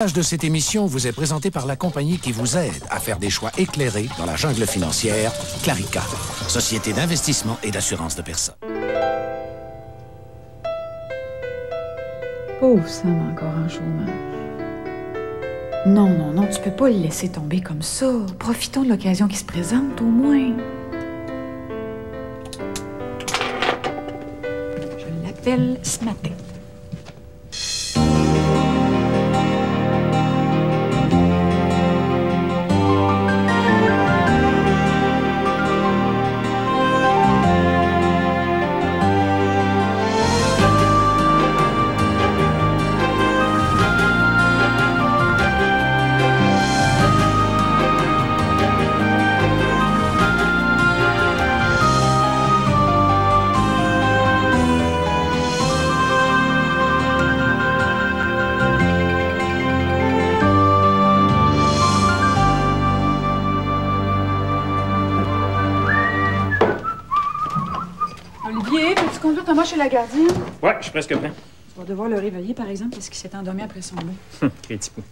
De cette émission vous est présenté par la compagnie qui vous aide à faire des choix éclairés dans la jungle financière, Clarica, société d'investissement et d'assurance de personnes. Pauvre Sam, encore en chômage. Non, non, non, tu peux pas le laisser tomber comme ça. Profitons de l'occasion qui se présente, au moins. Je l'appelle ce matin. Olivier, peux-tu conduire Thomas chez la gardienne? Ouais, je suis presque prêt. Tu vas devoir le réveiller, par exemple, parce qu'il s'est endormi après son bain. Crétipou.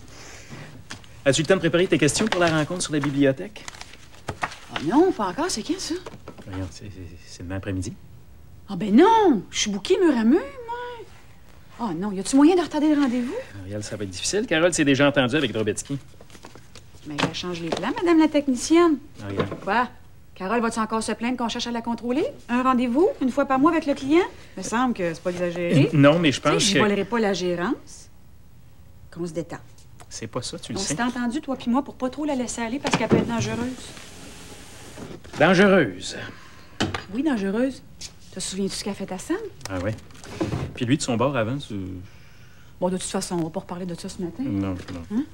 As-tu le temps de préparer tes questions pour la rencontre sur la bibliothèque? Ah non, pas encore. C'est quand, ça? Regarde, c'est demain après-midi. Ah ben non! Je suis bouquée mur à mur, moi. Ah non, y a-tu moyen de retarder le rendez-vous? Regarde, ça va être difficile. Carole s'est déjà entendue avec Drobetsky. Mais elle change les plans, madame la technicienne. Regarde. Quoi? Carole, va-tu encore se plaindre qu'on cherche à la contrôler? Un rendez-vous, une fois par mois avec le client? Il me semble que c'est pas exagéré. Non, mais je pense que... Je volerai pas la gérance. Qu'on se détend. C'est pas ça, tu le On sais. s'est entendu, toi puis moi, pour pas trop la laisser aller parce qu'elle peut être dangereuse. Dangereuse. Oui, dangereuse. Te souviens-tu ce qu'a fait ta Sam? Ah ouais. Puis lui, de son bord avant, c'est... Bon, de toute façon, on va pas reparler de ça ce matin. Non, non. Hein?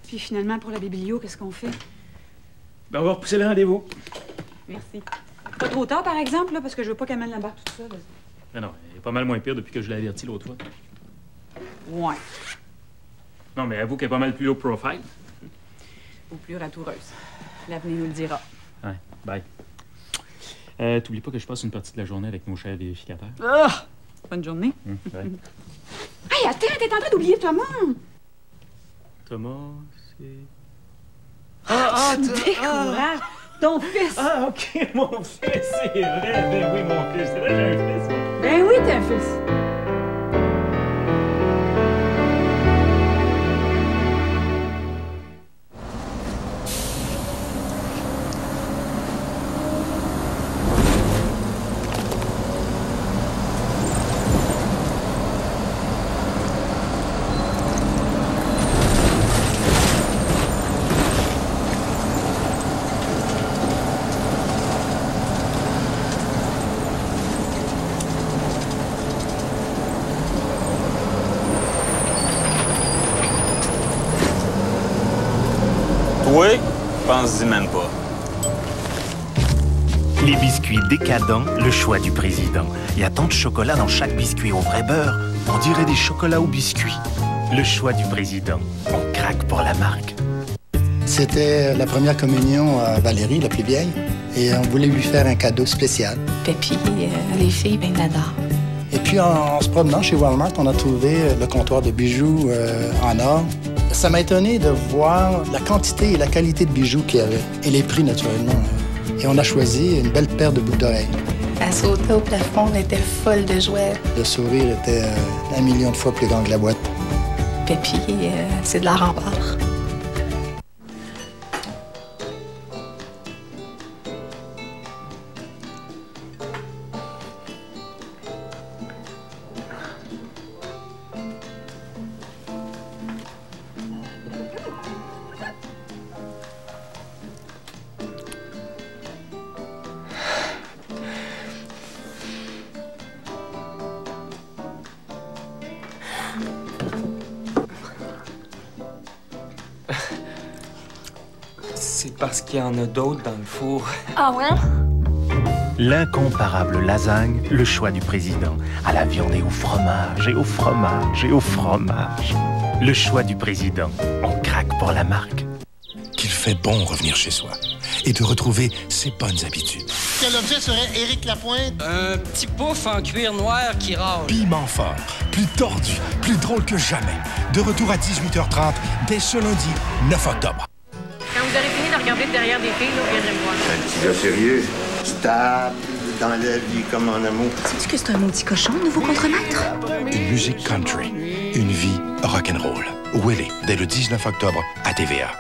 Puis finalement, pour la biblio, qu'est-ce qu'on fait? Ben, on va repousser le rendez-vous. Merci. Pas trop tard, par exemple, là, parce que je veux pas qu'elle mène la barre toute seule. Mais non, il est pas mal moins pire depuis que je l'ai averti l'autre fois. Ouais. Non, mais avoue qu'elle est pas mal plus low profile. Ou plus ratoureuse. L'avenir nous le dira. Ouais, bye. T'oublies pas que je passe une partie de la journée avec nos chers vérificateurs. Ah! Bonne journée. Ouais. Hey, attends, t'es en train d'oublier Thomas! Thomas, c'est... Décourage! Ton fils! Ah, OK, mon fils, c'est vrai. Ben oui, mon fils. C'est vrai, j'ai un fils. Ben oui, t'as un fils! Oui, pense-y même pas. Les biscuits décadents, le choix du président. Il y a tant de chocolat dans chaque biscuit au vrai beurre, on dirait des chocolats au biscuit. Le choix du président, on craque pour la marque. C'était la première communion à Valérie, la plus vieille, et on voulait lui faire un cadeau spécial. Pépi, les filles, ben l'adorent. Et puis en se promenant chez Walmart, on a trouvé le comptoir de bijoux en or. Ça m'a étonné de voir la quantité et la qualité de bijoux qu'il y avait, et les prix naturellement. Et on a choisi une belle paire de boucles d'oreilles. Elle sautait au plafond, elle était folle de joie. Le sourire était 1 million de fois plus grand que la boîte. Pépi, c'est de la rempart. C'est parce qu'il y en a d'autres dans le four. Ah ouais? L'incomparable lasagne, le choix du président. À la viande et au fromage, et au fromage, et au fromage. Le choix du président. On craque pour la marque. Qu'il fait bon revenir chez soi et de retrouver ses bonnes habitudes. Quel objet serait Éric Lapointe? Un petit pouf en cuir noir qui râle. Piment fort, plus tordu, plus drôle que jamais. De retour à 18h30 dès ce lundi 9 octobre. Quand vous aurez fini de regarder derrière des filles, vous viendrez me voir. Un petit gars sérieux, stable, dans la vie comme en amour. Sais-tu que c'est un maudit cochon, nouveau contremaître? Une musique country, une vie rock'n'roll. Willie, dès le 19 octobre à TVA.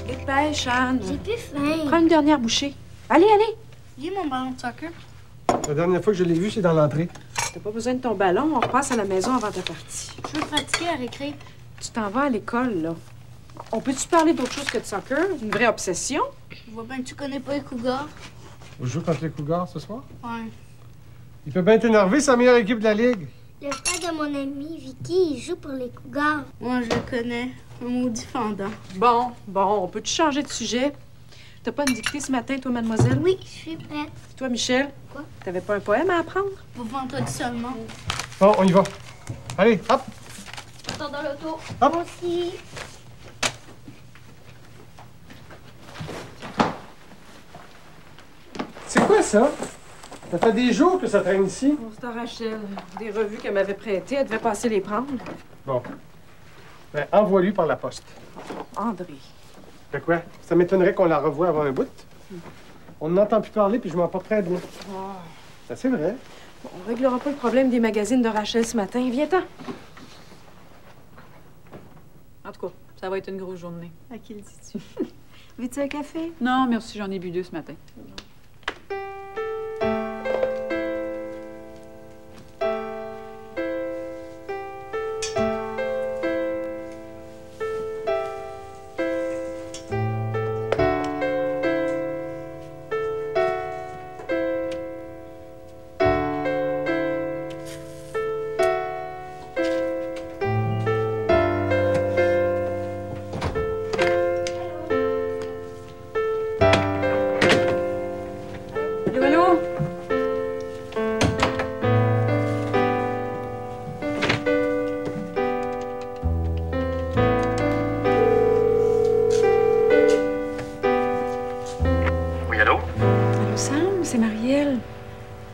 Dépêche, Anne. J'ai plus faim. Prends une dernière bouchée. Allez, allez. J'ai mon ballon de soccer. La dernière fois que je l'ai vu, c'est dans l'entrée. T'as pas besoin de ton ballon. On repasse à la maison avant ta partie. Je veux pratiquer à récré. Tu t'en vas à l'école, là. On peut-tu parler d'autre chose que de soccer? Une vraie obsession? Je vois bien que tu connais pas les Cougars. Vous jouez contre les Cougars ce soir? Ouais. Il peut bien t'énerver, c'est la meilleure équipe de la Ligue. Le frère de mon ami, Vicky, il joue pour les Cougars. Moi, je le connais. Un maudit fendant. Bon, on peut-tu changer de sujet? T'as pas une dictée ce matin, toi, mademoiselle? Oui, je suis prête. Toi, Michel? Quoi? T'avais pas un poème à apprendre? Pour vendredi seulement. Bon, on y va. Allez, hop! Attends dans l'auto. Hop! Moi aussi. C'est quoi ça? Ça fait des jours que ça traîne ici. Oh, c'est à Rachel. Des revues qu'elle m'avait prêtées. Elle devait passer les prendre. Bon. Ben, envoie-lui par la poste. André. Fait quoi? Ça m'étonnerait qu'on la revoie avant un bout. On n'entend plus parler, puis je m'en porte très bien. Ça, c'est vrai. Bon, on réglera pas le problème des magazines de Rachel ce matin. Viens-t'en. En tout cas, ça va être une grosse journée. À qui le dis-tu? Veux-tu un café? Non, merci, j'en ai bu 2 ce matin.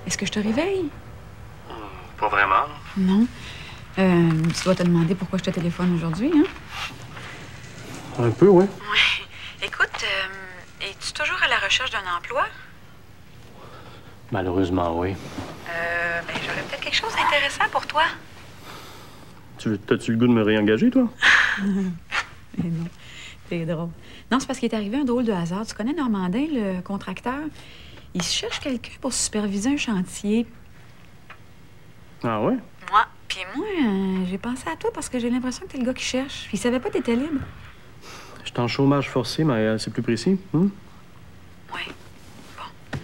Est-ce que je te réveille? Pas vraiment. Non. Tu dois te demander pourquoi je te téléphone aujourd'hui, hein? Un peu, oui. Oui. Écoute, es-tu toujours à la recherche d'un emploi? Malheureusement, oui. J'aurais peut-être quelque chose d'intéressant pour toi. T'as-tu le goût de me réengager, toi? Mais non, c'est drôle. Non, c'est parce qu'il est arrivé un drôle de hasard. Tu connais Normandin, le contracteur? Il cherche quelqu'un pour superviser un chantier. Ah ouais? Moi, j'ai pensé à toi parce que j'ai l'impression que t'es le gars qui cherche. Il savait pas que t'étais libre. Je suis en chômage forcé, mais c'est plus précis. Oui. Bon.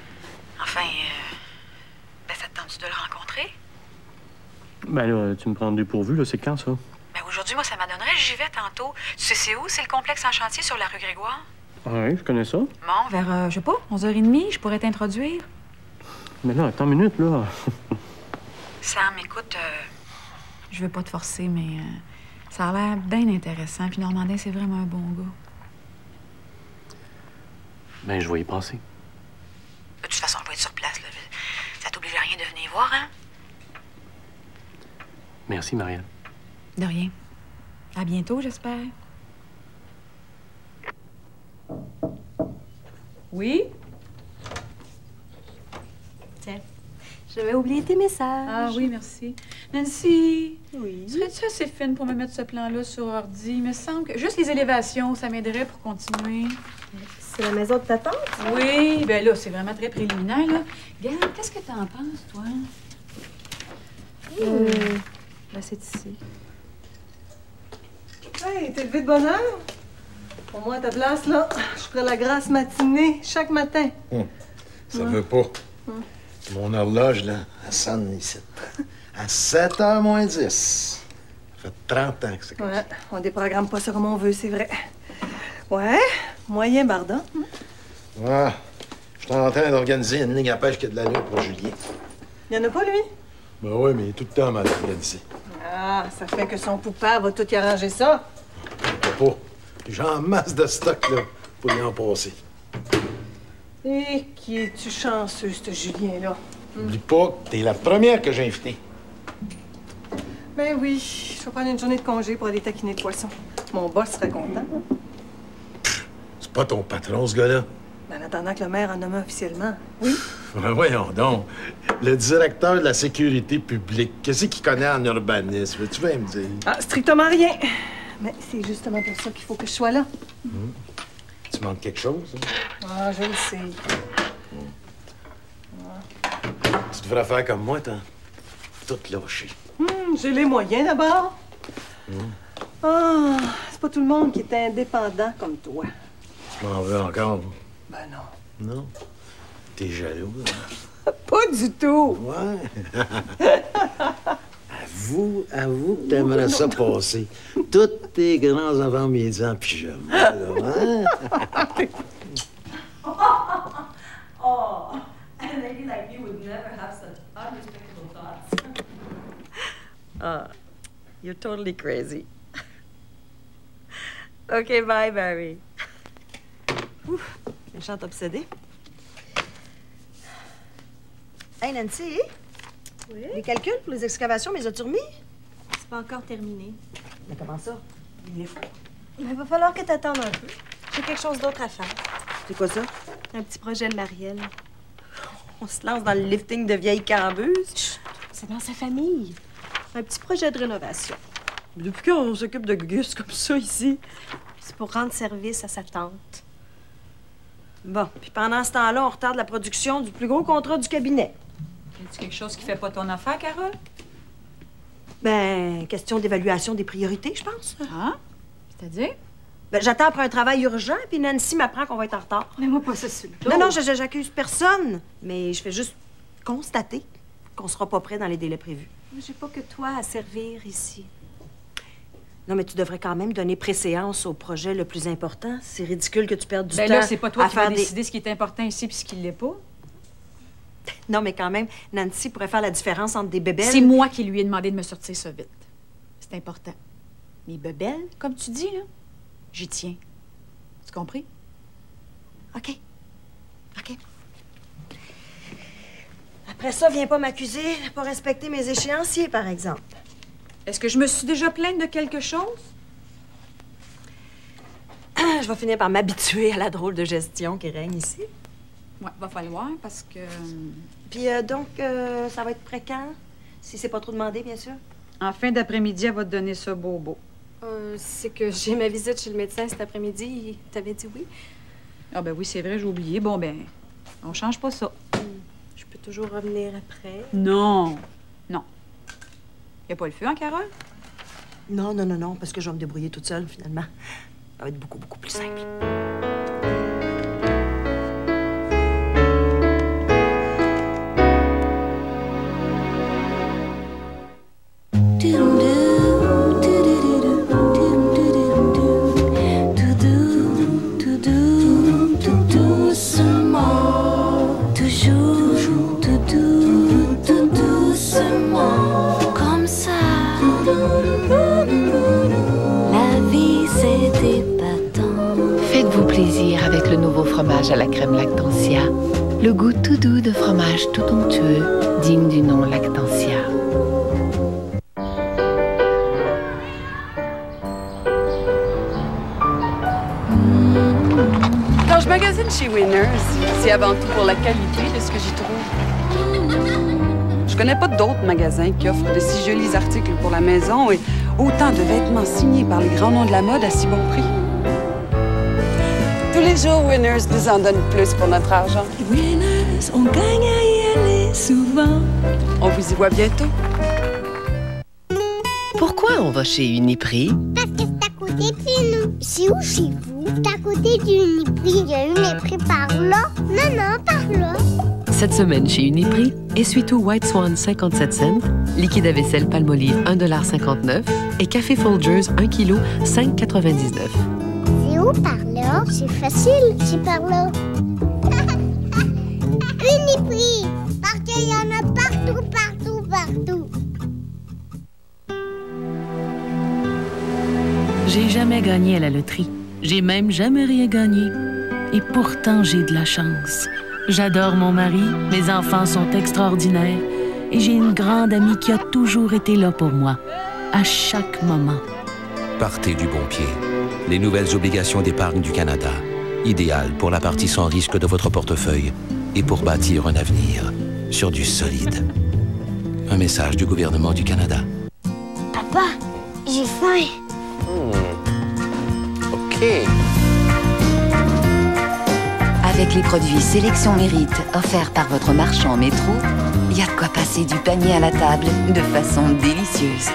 Enfin, ça te tente-tu de le rencontrer? Ben là, tu me prends dépourvu, là. C'est quand, ça? Ben aujourd'hui, moi, ça m'adonnerait. J'y vais tantôt. Tu sais c'est où? C'est le complexe en chantier sur la rue Grégoire. Ah oui, je connais ça. Bon, vers, je sais pas, 11h30, je pourrais t'introduire. Mais là, attends une minute, là. Sam, écoute, je veux pas te forcer, mais ça a l'air bien intéressant. Puis Normandin, c'est vraiment un bon gars. Ben, je vais y passer. De toute façon, je vais être sur place, là. Ça t'oblige à rien de venir voir, hein? Merci, Marielle. De rien. À bientôt, j'espère. Oui? Tiens, j'avais oublié tes messages. Ah oui, merci. Nancy, oui. Serais-tu assez fine pour me mettre ce plan-là sur ordi? Il me semble que juste les élévations, ça m'aiderait pour continuer. C'est la maison de ta tante? Oui, ben là, c'est vraiment très préliminaire, là. Regarde, qu'est-ce que t'en penses, toi? Là, c'est ici. Hey, t'es levé de bonne heure? Pour moi, à ta place, là, je ferai la grasse matinée chaque matin. Ça veut pas. Mon horloge, là, elle sonne ici. À 7h moins 10. Ça fait 30 ans que c'est comme ça. On déprogramme pas ça comme on veut, c'est vrai. Ouais, moyen bardon. Ouais, je suis en train d'organiser une ligue à pêche qui a de l'allure pour Julien. Il y en a pas, lui? Ben oui, mais il est tout le temps mal organisé. Ah, ça fait que son poupard va tout y arranger ça. Pas. J'ai en masse de stock, là, pour y en passer. Et qui es-tu chanceux, ce Julien-là? N'oublie pas que t'es la première que j'ai invitée. Ben oui, je vais prendre une journée de congé pour aller taquiner de poisson. Mon boss serait content. C'est pas ton patron, ce gars-là. Ben, en attendant que le maire en nomme officiellement. Oui. Ben voyons donc. Le directeur de la sécurité publique, qu'est-ce qu'il connaît en urbanisme? Tu vas me dire? Ah, strictement rien. Mais c'est justement pour ça qu'il faut que je sois là. Tu manques quelque chose? Hein? Ah, je le sais. Tu devrais faire comme moi, t'as tout lâché. J'ai les moyens d'abord. Ah, c'est pas tout le monde qui est indépendant comme toi. Tu m'en veux encore? Ben non. Non? T'es jaloux? Pas du tout. Ouais. Avoue que t'aimerais ça passer tous tes grands avant-midi en pyjama, là, hein? Oh, a lady like you would never have such unrespectable thoughts. You're totally crazy. OK, bye, Barry. Ouf, méchante obsédée. Hey, Nancy? Oui? Les calculs pour les excavations, mais les as-tu remis? C'est pas encore terminé. Mais comment ça? Il est fou. Il va falloir que t'attendes un peu. J'ai quelque chose d'autre à faire. C'est quoi ça? Un petit projet de Marielle. On se lance dans le lifting de vieilles cambeuses? Chut, c'est dans sa famille. Un petit projet de rénovation. Depuis quand on s'occupe de Gus comme ça ici? C'est pour rendre service à sa tante. Bon, puis pendant ce temps-là, on retarde la production du plus gros contrat du cabinet. Y a quelque chose qui fait pas ton affaire, Carole? Ben, question d'évaluation des priorités, je pense. Ah? C'est-à-dire? Ben, j'attends après un travail urgent, puis Nancy m'apprend qu'on va être en retard. Mais moi, pas ça sur le dos. Non, j'accuse personne. Mais je fais juste constater qu'on sera pas prêt dans les délais prévus. J'ai pas que toi à servir ici. Non, mais tu devrais quand même donner préséance au projet le plus important. C'est ridicule que tu perdes du temps. Ben là, c'est pas toi à qui vas faire décider ce qui est important ici puis ce qui l'est pas. Non, mais quand même, Nancy pourrait faire la différence entre des bébelles. C'est moi qui lui ai demandé de me sortir ça vite. C'est important. Les bebelles, comme tu dis, là, j'y tiens. Tu compris? OK. Après ça, viens pas m'accuser de pas respecter mes échéanciers, par exemple. Est-ce que je me suis déjà plainte de quelque chose? Je vais finir par m'habituer à la drôle de gestion qui règne ici. Ouais, va falloir, parce que... Puis donc, ça va être prêt quand? Si c'est pas trop demandé, bien sûr. En fin d'après-midi, elle va te donner ça bobo. C'est que j'ai ma visite chez le médecin cet après-midi. T'avais dit oui? Ah ben oui, c'est vrai, j'ai oublié. Bon, ben, on change pas ça. Je peux toujours revenir après. Non. Y a pas le feu, hein, Carole? Non, parce que je vais me débrouiller toute seule, finalement. Ça va être beaucoup, beaucoup plus simple. Faites-vous plaisir avec le nouveau fromage à la crème Lactantia. Le goût tout doux de fromage tout onctueux, digne du nom Lactantia. Quand je magasine chez Winners, c'est avant tout pour la qualité de ce que j'y trouve. Je connais pas d'autres magasins qui offrent de si jolis articles pour la maison et autant de vêtements signés par les grands noms de la mode à si bon prix. Tous les jours, Winners nous en donne plus pour notre argent. Winners, on gagne à y aller souvent. On vous y voit bientôt. Pourquoi on va chez Uniprix? Parce que c'est à côté de chez nous. C'est où chez vous? C'est à côté d'Uniprix. Il y a Uniprix par là? Non, par là. Cette semaine chez Uniprix, essuie-tout White Swan 57 cents, liquide à vaisselle Palmolive 1,59 $ et café Folgers 1 kg 5,99 $. C'est où par là? C'est facile, c'est par là. Uniprix! Parce qu'il y en a partout. J'ai jamais gagné à la loterie, J'ai même jamais rien gagné. Et pourtant, j'ai de la chance. J'adore mon mari, mes enfants sont extraordinaires et j'ai une grande amie qui a toujours été là pour moi, à chaque moment. Partez du bon pied. Les nouvelles obligations d'épargne du Canada. Idéales pour la partie sans risque de votre portefeuille et pour bâtir un avenir sur du solide. Un message du gouvernement du Canada. Papa, j'ai faim. OK. Avec les produits Sélection Mérite offerts par votre marchand Métro, il y a de quoi passer du panier à la table de façon délicieuse.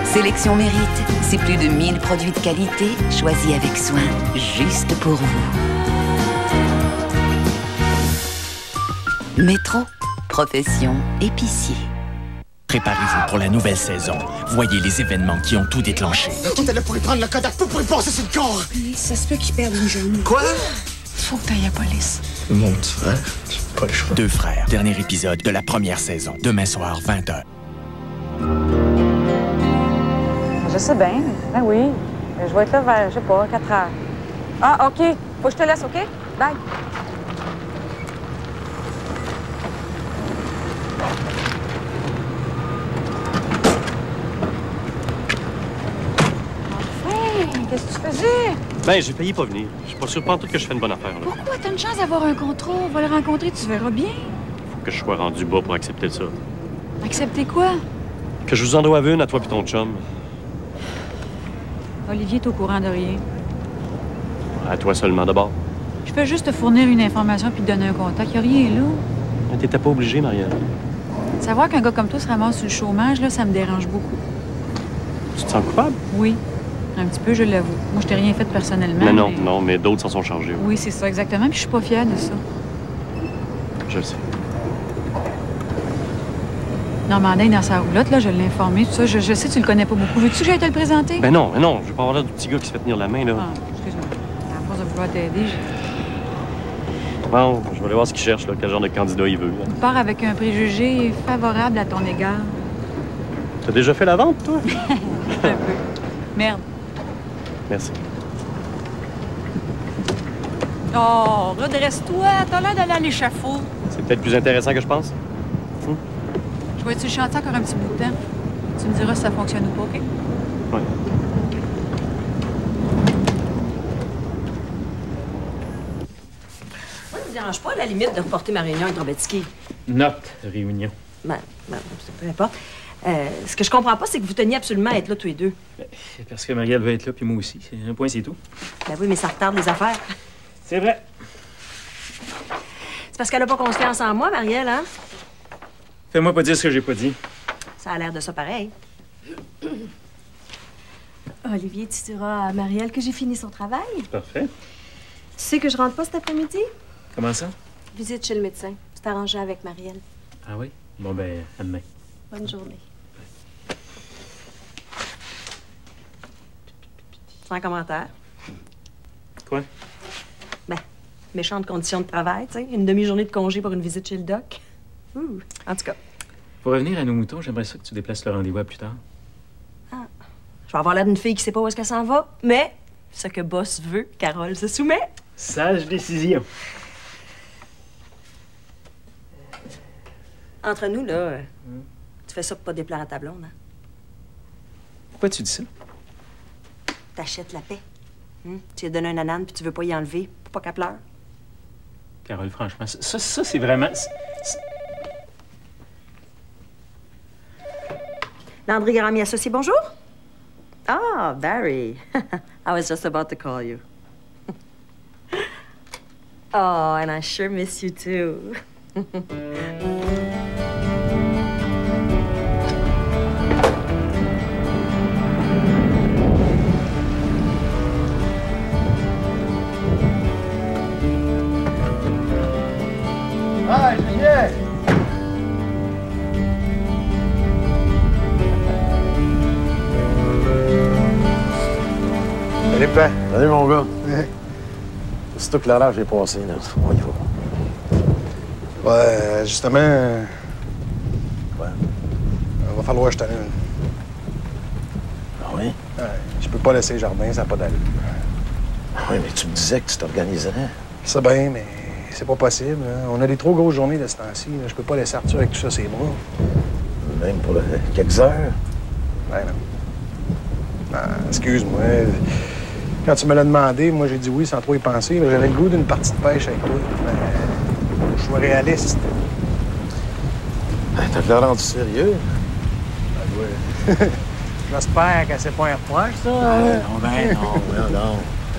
Sélection Mérite, c'est plus de 1000 produits de qualité choisis avec soin, juste pour vous. Métro, profession épicier. Préparez-vous pour la nouvelle saison. Voyez les événements qui ont tout déclenché. Le tout est là pour lui prendre le Kodak pour lui passer sur le corps. Ça se peut qu'il perde une jambe. Quoi? Faut que t'ailles à la police. Mon frère, j'ai pas le choix. Deux frères, dernier épisode de la première saison. Demain soir, 20h. Je sais bien. Ben oui. Je vais être là vers, je sais pas, 4 heures. Ah, OK. Faut que je te laisse, OK? Bye. Qu'est-ce que tu faisais? Ben, j'ai payé pas venir. Je suis pas sûr pas en tout que je fais une bonne affaire, là. Pourquoi? T'as une chance d'avoir un contrat. On va le rencontrer, tu verras bien. Faut que je sois rendu bas pour accepter ça. Accepter quoi? Que je vous en doive une à toi puis ton chum. Olivier est au courant de rien. À toi seulement d'abord. Je peux juste te fournir une information puis te donner un contact. Y a rien là. T'étais pas obligé, Marielle. Savoir qu'un gars comme toi se ramasse sur le chômage, là, ça me dérange beaucoup. Tu te sens coupable? Oui. Un petit peu, je l'avoue. Moi, je t'ai rien fait personnellement. Mais non, mais d'autres s'en sont chargés. Oui, c'est ça, exactement. Puis je suis pas fière de ça. Je le sais. Normandin est dans sa roulotte, là, je l'ai informé, tout ça. Je sais que tu le connais pas beaucoup. Veux-tu que j'aille te le présenter? Ben non, je veux pas avoir l'air du petit gars qui se fait tenir la main, là. Ah, excuse-moi. À force de vouloir t'aider, Bon, je vais aller voir ce qu'il cherche, là, quel genre de candidat il veut. Là. Il part avec un préjugé favorable à ton égard. T'as déjà fait la vente, toi? Un peu. Merde. Merci. Oh, redresse-toi. T'as l'air d'aller à l'échafaud. C'est peut-être plus intéressant que je pense. Je vais être sur le chantier encore un petit bout de temps. Tu me diras si ça fonctionne ou pas, OK? Oui. Moi, ça me dérange pas, à la limite, de reporter ma réunion avec Drobetsky. Notre réunion. Ben, peu importe. Ce que je comprends pas, c'est que vous teniez absolument à être là tous les deux. Parce que Marielle veut être là, puis moi aussi. C'est un point, c'est tout. Ben oui, mais ça retarde les affaires. C'est vrai. C'est parce qu'elle a pas confiance en moi, Marielle, hein? Fais-moi pas dire ce que j'ai pas dit. Ça a l'air de ça pareil. Olivier, tu diras à Marielle que j'ai fini son travail. Parfait. Tu sais que je rentre pas cet après-midi? Comment ça? Visite chez le médecin. C'est arrangé avec Marielle. Ah oui? Bon, ben, à demain. Bonne journée. Sans commentaire. Quoi? Ben, méchante condition de travail, tu sais. Une demi-journée de congé pour une visite chez le doc. Ouh, en tout cas. Pour revenir à nos moutons, j'aimerais ça que tu déplaces le rendez-vous à plus tard. Ah. Je vais avoir l'air d'une fille qui sait pas où est-ce qu'elle s'en va, mais ce que boss veut, Carole se soumet. Sage décision. Entre nous, là, tu fais ça pour pas déplaire à ta blonde, hein? Pourquoi tu dis ça? T'achètes la paix. Tu lui as donné un anane puis tu veux pas y enlever pour pas qu'elle pleure. Carole, franchement, ça c'est vraiment... Landry Garami associé, bonjour. Ah, Barry. I was just about to call you. Oh, and I sure miss you too. Ah, Julien! Salut, Père. Salut, mon gars. C'est tout que l'heure j'ai passé, là. On y va. Ouais, justement... Ouais. va falloir que je t'amène. Ah oui? Je peux pas laisser le jardin, ça n'a pas d'allure. Oui, mais tu me disais que tu t'organiserais. C'est bien, mais c'est pas possible. Hein. On a des trop grosses journées de ce temps-ci. Je peux pas laisser Arthur avec tout ça ses bras. Même pour quelques heures? Ben non. Excuse-moi. Quand tu me l'as demandé, moi, j'ai dit oui sans trop y penser. J'avais le goût d'une partie de pêche avec toi. Mais je suis réaliste. T'as l'air rendu sérieux? Ben oui. J'espère que c'est pas un reproche, ça. Non.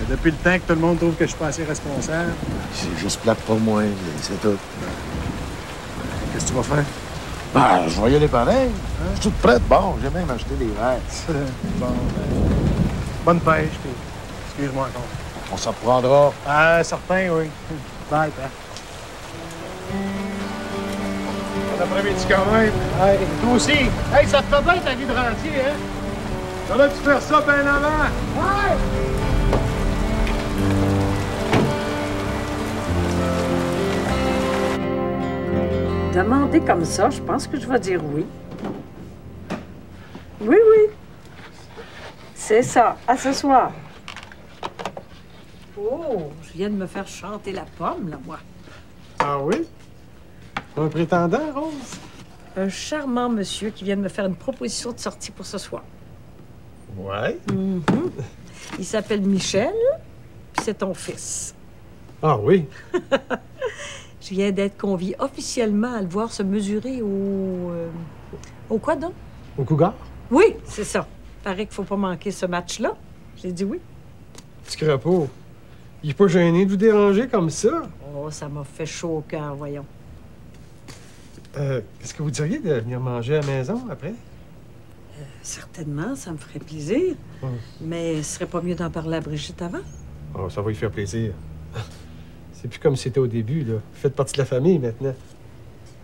Depuis le temps que tout le monde trouve que je suis pas assez responsable. C'est juste plate pour moi, c'est tout. Qu'est-ce que tu vas faire? Ben, je vais y aller pareil. Je suis toute prête. Bon, j'ai même acheté des verres. Bon, bonne pêche, puis excuse-moi encore. On s'en prendra. Ah, certain, oui. Bye, Pat. Bon après-midi quand même. Hey, toi aussi. Hey, ça te fait bien ta vie de rentier, hein? T'aurais pu faire ça bien avant. Ouais! Demander comme ça, je pense que je vais dire oui. Oui, oui. C'est ça. À ce soir. Oh, je viens de me faire chanter la pomme, là, moi. Ah oui? Un prétendant, Rose? Un charmant monsieur qui vient de me faire une proposition de sortie pour ce soir. Ouais. Il s'appelle Michel, puis c'est ton fils. Ah oui? Je viens d'être conviée officiellement à le voir se mesurer au quoi donc? Au Cougar? Oui, c'est ça. Paraît qu'il faut pas manquer ce match-là. J'ai dit oui. Petit crapaud, il est pas gêné de vous déranger comme ça? Oh, ça m'a fait chaud au cœur, voyons. Est-ce que vous diriez de venir manger à la maison après? Certainement, ça me ferait plaisir. Mais ce serait pas mieux d'en parler à Brigitte avant? Oh, ça va lui faire plaisir. C'est plus comme c'était au début, là. Vous faites partie de la famille maintenant.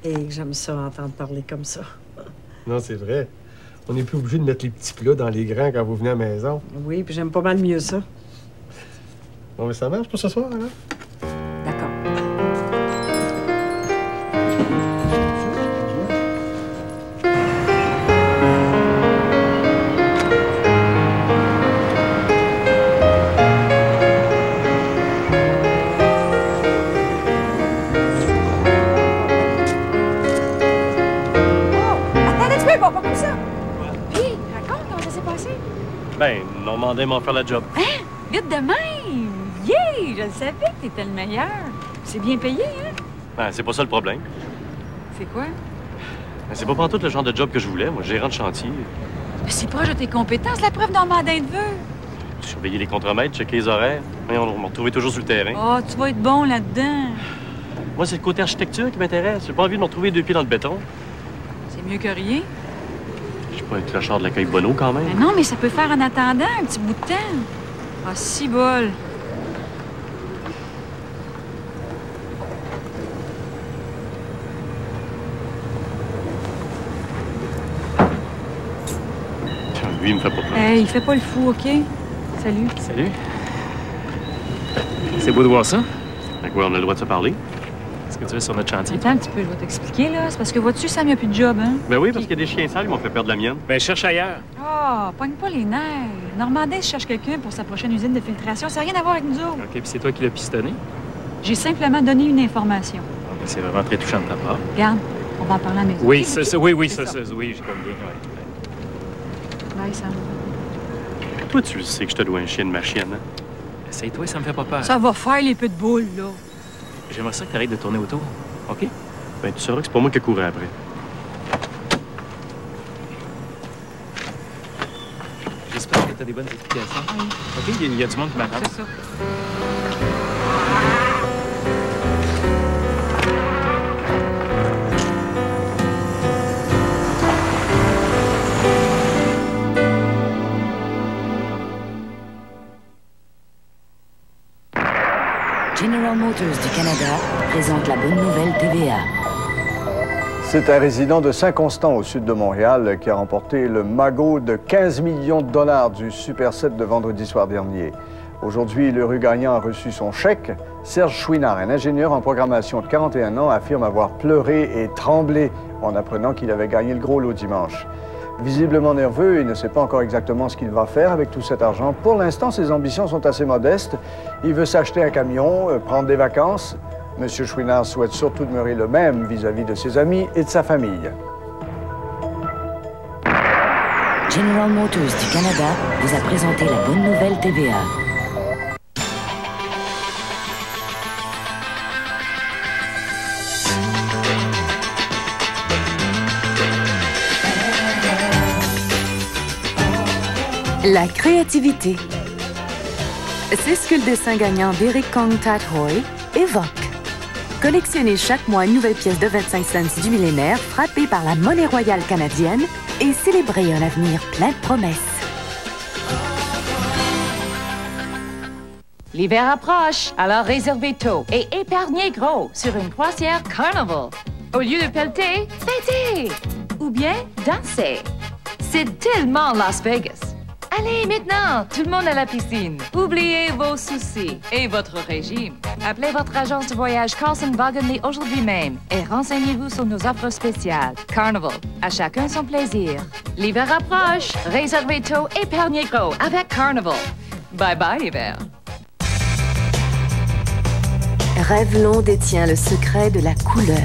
Et j'aime ça entendre parler comme ça. Non, c'est vrai. On n'est plus obligé de mettre les petits plats dans les grands quand vous venez à la maison. Oui, puis j'aime pas mal mieux ça. Bon, mais ça marche pour ce soir, alors? D'accord. Ben, Normandin m'en faire la job. Hein? Vite de même! Yeah! Je le savais que t'étais le meilleur. C'est bien payé, hein? Ben, c'est pas ça le problème. C'est quoi? Ben, c'est pas pantoute le genre de job que je voulais, moi, gérant de chantier. C'est proche de tes compétences, la preuve Normandin de vœux. Surveiller les contremaîtres, checker les horaires. Et on me retrouver toujours sur le terrain. Oh, tu vas être bon là-dedans. Moi, c'est le côté architecture qui m'intéresse. J'ai pas envie de me retrouver 2 pieds dans le béton. C'est mieux que rien. Je suis pas un clochard de l'accueil Bonneau, quand même. Ben non, mais ça peut faire en attendant un petit bout de temps. Ah, si bol. Lui, il me fait pas peur. Hey, il fait pas le fou, OK? Salut. Salut. C'est beau de voir ça. Fait quoi, on a le droit de se parler? Est-ce que tu es sur notre chantier? Attends un petit peu, je vais t'expliquer, là. C'est parce que, vois-tu, Sam, il n'y a plus de job, hein? Ben oui, parce qu'il y a des chiens sales, ils m'ont fait perdre la mienne. Ben, cherche ailleurs. Ah, pogne pas les nerfs. Normandin cherche quelqu'un pour sa prochaine usine de filtration. Ça n'a rien à voir avec nous autres. OK, puis c'est toi qui l'as pistonné? J'ai simplement donné une information. Ah, ben, c'est vraiment très touchant de ta part. Regarde, on va en parler à la maison. Oui, OK, ça, OK? oui, C'est ça, oui, j'ai comme bien. Ouais. Bye, Sam. Toi, tu le sais que je te dois un chien de ma chienne, hein? Essaye-toi, ça me fait pas peur. Ça va faire les peu de boules, là. J'aimerais ça que t'arrêtes de tourner autour. OK? Ben, tu sauras que c'est pas moi qui courais après. J'espère que t'as des bonnes explications. Oui. OK? Il y a du monde qui m'attend. C'est ça. General Motors du Canada présente la bonne nouvelle TVA. C'est un résident de Saint-Constant, au sud de Montréal, qui a remporté le magot de 15 millions de dollars du Super 7 de vendredi soir dernier. Aujourd'hui, l'heureux gagnant a reçu son chèque. Serge Chouinard, un ingénieur en programmation de 41 ans, affirme avoir pleuré et tremblé en apprenant qu'il avait gagné le gros lot dimanche. Visiblement nerveux, il ne sait pas encore exactement ce qu'il va faire avec tout cet argent. Pour l'instant, ses ambitions sont assez modestes. Il veut s'acheter un camion, prendre des vacances. M. Chouinard souhaite surtout demeurer le même vis-à-vis de ses amis et de sa famille. General Motors du Canada vous a présenté la bonne nouvelle TVA. La créativité. C'est ce que le dessin gagnant d'Eric Kong Tat Hoy évoque. Collectionnez chaque mois une nouvelle pièce de 25 cents du millénaire frappée par la monnaie royale canadienne et célébrez un avenir plein de promesses. L'hiver approche, alors réservez tôt et épargnez gros sur une croisière Carnival. Au lieu de pelleter, fêtez! Ou bien dansez. C'est tellement Las Vegas. Allez, maintenant, tout le monde à la piscine. Oubliez vos soucis et votre régime. Appelez votre agence de voyage Carlson Wagonlit aujourd'hui même et renseignez-vous sur nos offres spéciales. Carnival, à chacun son plaisir. L'hiver approche, réservez tôt, épargnez gros avec Carnival. Bye bye, hiver. Revlon détient le secret de la couleur.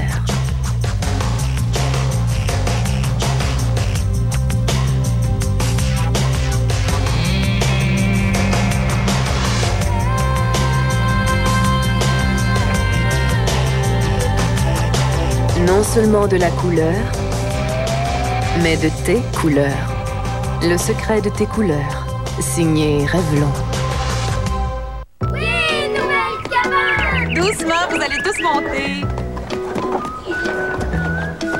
Non seulement de la couleur, mais de tes couleurs. Le secret de tes couleurs, signé Revlon. Oui, nouvelle cabane! Doucement, vous allez tous monter.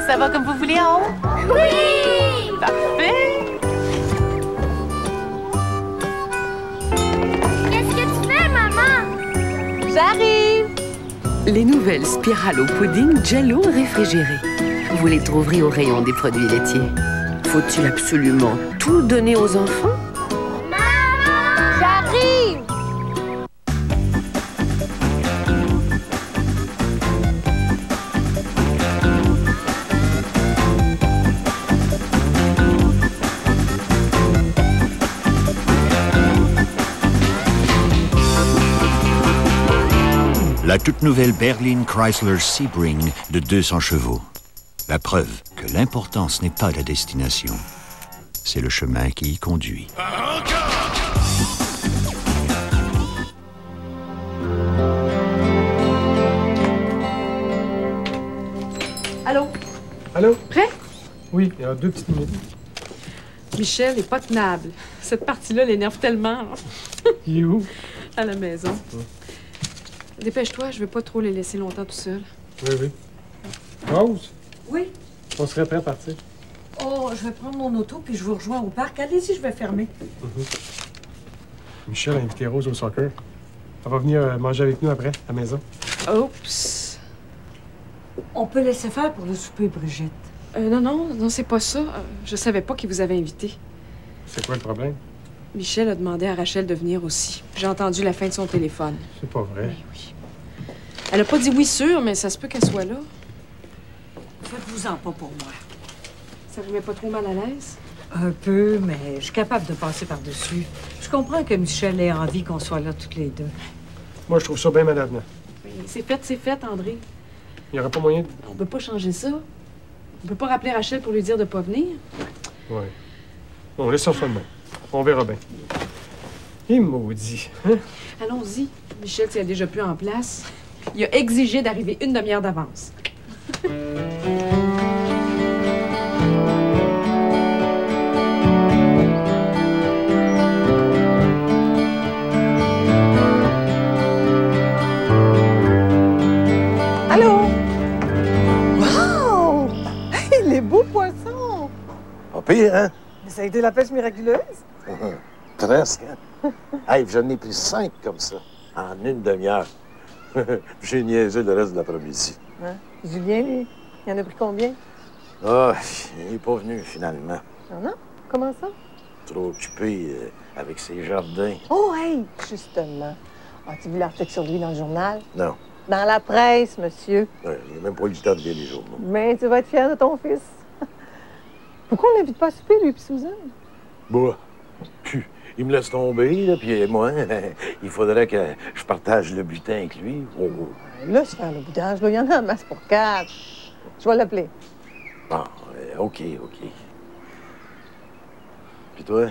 Ça va comme vous voulez en haut? Oui! Parfait! Qu'est-ce que tu fais, maman? J'arrive! Les nouvelles spirales au pudding Jell-O réfrigérées. Vous les trouverez au rayon des produits laitiers. Faut-il absolument tout donner aux enfants? Maman! J'arrive! La toute nouvelle berline Chrysler Sebring de 200 chevaux. La preuve que l'important, ce n'est pas la destination, c'est le chemin qui y conduit. Allô? Allô? Prêt? Oui, il y a 2 petites minutes. Michel est pas tenable. Cette partie-là l'énerve tellement. Il est où? À la maison. Dépêche-toi, je veux pas trop les laisser longtemps tout seuls. Oui, oui. Rose? Oui? On serait prêt à partir. Oh, je vais prendre mon auto puis je vous rejoins au parc. Allez-y, je vais fermer. Michel a invité Rose au soccer. Elle va venir manger avec nous après, à la maison. Oups! On peut laisser faire pour le souper, Brigitte. Non, c'est pas ça. Je savais pas qu'il vous avait invité. C'est quoi le problème? Michel a demandé à Rachel de venir aussi. J'ai entendu la fin de son téléphone. C'est pas vrai. Oui. Elle a pas dit oui sûr, mais ça se peut qu'elle soit là. Faites-vous-en pas pour moi. Ça vous met pas trop mal à l'aise? Un peu, mais je suis capable de passer par-dessus. Je comprends que Michel ait envie qu'on soit là toutes les deux. Moi, je trouve ça bien mal avenant. C'est fait, André. Il n'y aura pas moyen de... On peut pas changer ça. On peut pas rappeler Rachel pour lui dire de pas venir. Oui. Bon, laisse ça de même. On verra bien. Il maudit, hein? Allons-y. Michel s'il a déjà plus en place. Il a exigé d'arriver une demi-heure d'avance. Allô? Wow! Hey, les beaux poissons! Pas pire, hein? Mais ça a été la pêche miraculeuse? Presque, hein? Hey, j'en ai pris 5 comme ça, en une demi-heure. J'ai niaisé le reste de l'après-midi. Hein? Julien, lui, il en a pris combien? Ah, il n'est pas venu, finalement. Ah non? Comment ça? Trop occupé avec ses jardins. Oh, hey! Justement. As-tu vu l'article sur lui dans le journal? Non. Dans la presse, monsieur. Ouais, il n'a même pas eu le temps de lire les journaux. Mais tu vas être fier de ton fils. Pourquoi on l'invite pas à souper, lui et Susan? Bah, il me laisse tomber, là, puis moi, il faudrait que je partage le butin avec lui. Oh. Laisse faire le boudage, là. Il y en a en masse pour 4. Je vais l'appeler. Bon, OK. Puis toi,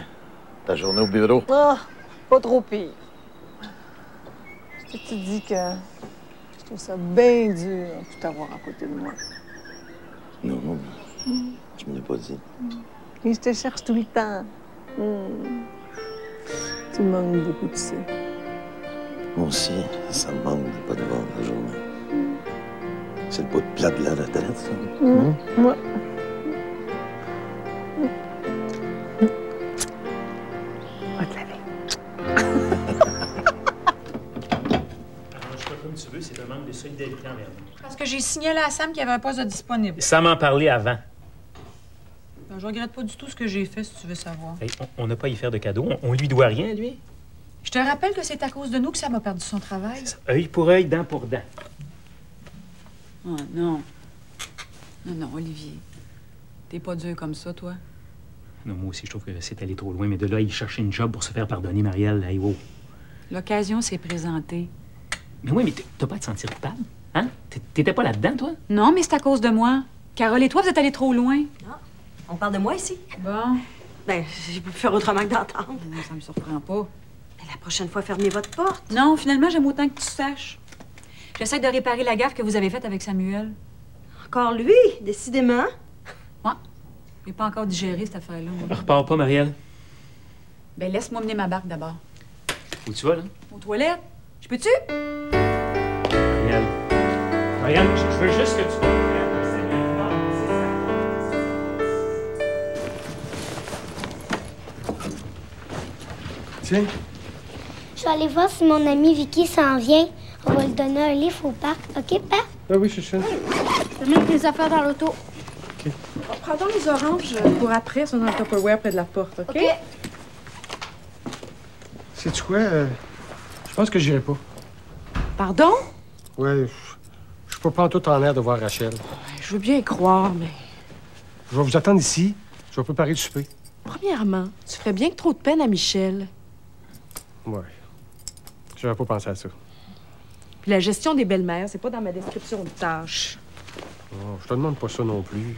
ta journée au bureau? Ah, pas trop pire. Je te dis que je trouve ça bien dur de tout avoir à côté de moi. Non, tu me l'as pas dit. Et je te cherche tout le temps. Tu me manques beaucoup, tu sais. Moi aussi, ça me manque de pas te voir la journée. C'est le bout de plat de la retraite, ça. Ouais. Va te laver. Arrange-toi comme tu veux, c'est un manque de solidarité envers nous. Parce que j'ai signalé à Sam qu'il y avait un poste de disponible. Sam m'en parlait avant. Ben, je regrette pas du tout ce que j'ai fait, si tu veux savoir. Hey, on n'a pas à y faire de cadeaux. On lui doit rien, lui. Je te rappelle que c'est à cause de nous que Sam a perdu son travail. Œil pour œil, dent pour dent. Oh non. Non, Olivier. T'es pas dur comme ça, toi? Non, moi aussi, je trouve que c'est allé trop loin. Mais de là, il cherchait une job pour se faire pardonner, Marielle. Hey, wow. L'occasion s'est présentée. Mais oui, mais t'as pas à te sentir coupable, hein? T'étais pas là-dedans, toi? Non, mais c'est à cause de moi. Carole et toi, vous êtes allés trop loin. Ah, on parle de moi ici? Bon. Ben, j'ai pu faire autrement que d'entendre. Non, ça me surprend pas. Mais la prochaine fois, fermez votre porte. Non, finalement, j'aime autant que tu saches. J'essaie de réparer la gaffe que vous avez faite avec Samuel. Encore lui, décidément. Ouais. J'ai pas encore digéré cette affaire-là. Repars pas, Marielle. Ben, laisse-moi mener ma barque d'abord. Où tu vas, là? Aux toilettes. Je peux-tu? Marielle, je veux juste que tu... Tiens. Je vais aller voir si mon ami Vicky s'en vient. On va lui donner un livre au parc. OK, Père? Ah oui, chouchou. Je vais mettre les affaires dans l'auto. Oh, prends donc les oranges pour après, elles sont dans le Tupperware près de la porte, OK? Sais-tu quoi? Je pense que j'irai pas. Pardon? Ouais, je suis pas tout en l'air de voir Rachel. Je veux bien y croire, mais... Je vais vous attendre ici. Je vais préparer le souper. Premièrement, tu ferais bien que trop de peine à Michel. Ouais. J'avais pas pensé à ça. Puis la gestion des belles-mères, c'est pas dans ma description de tâche. Oh, je te demande pas ça non plus.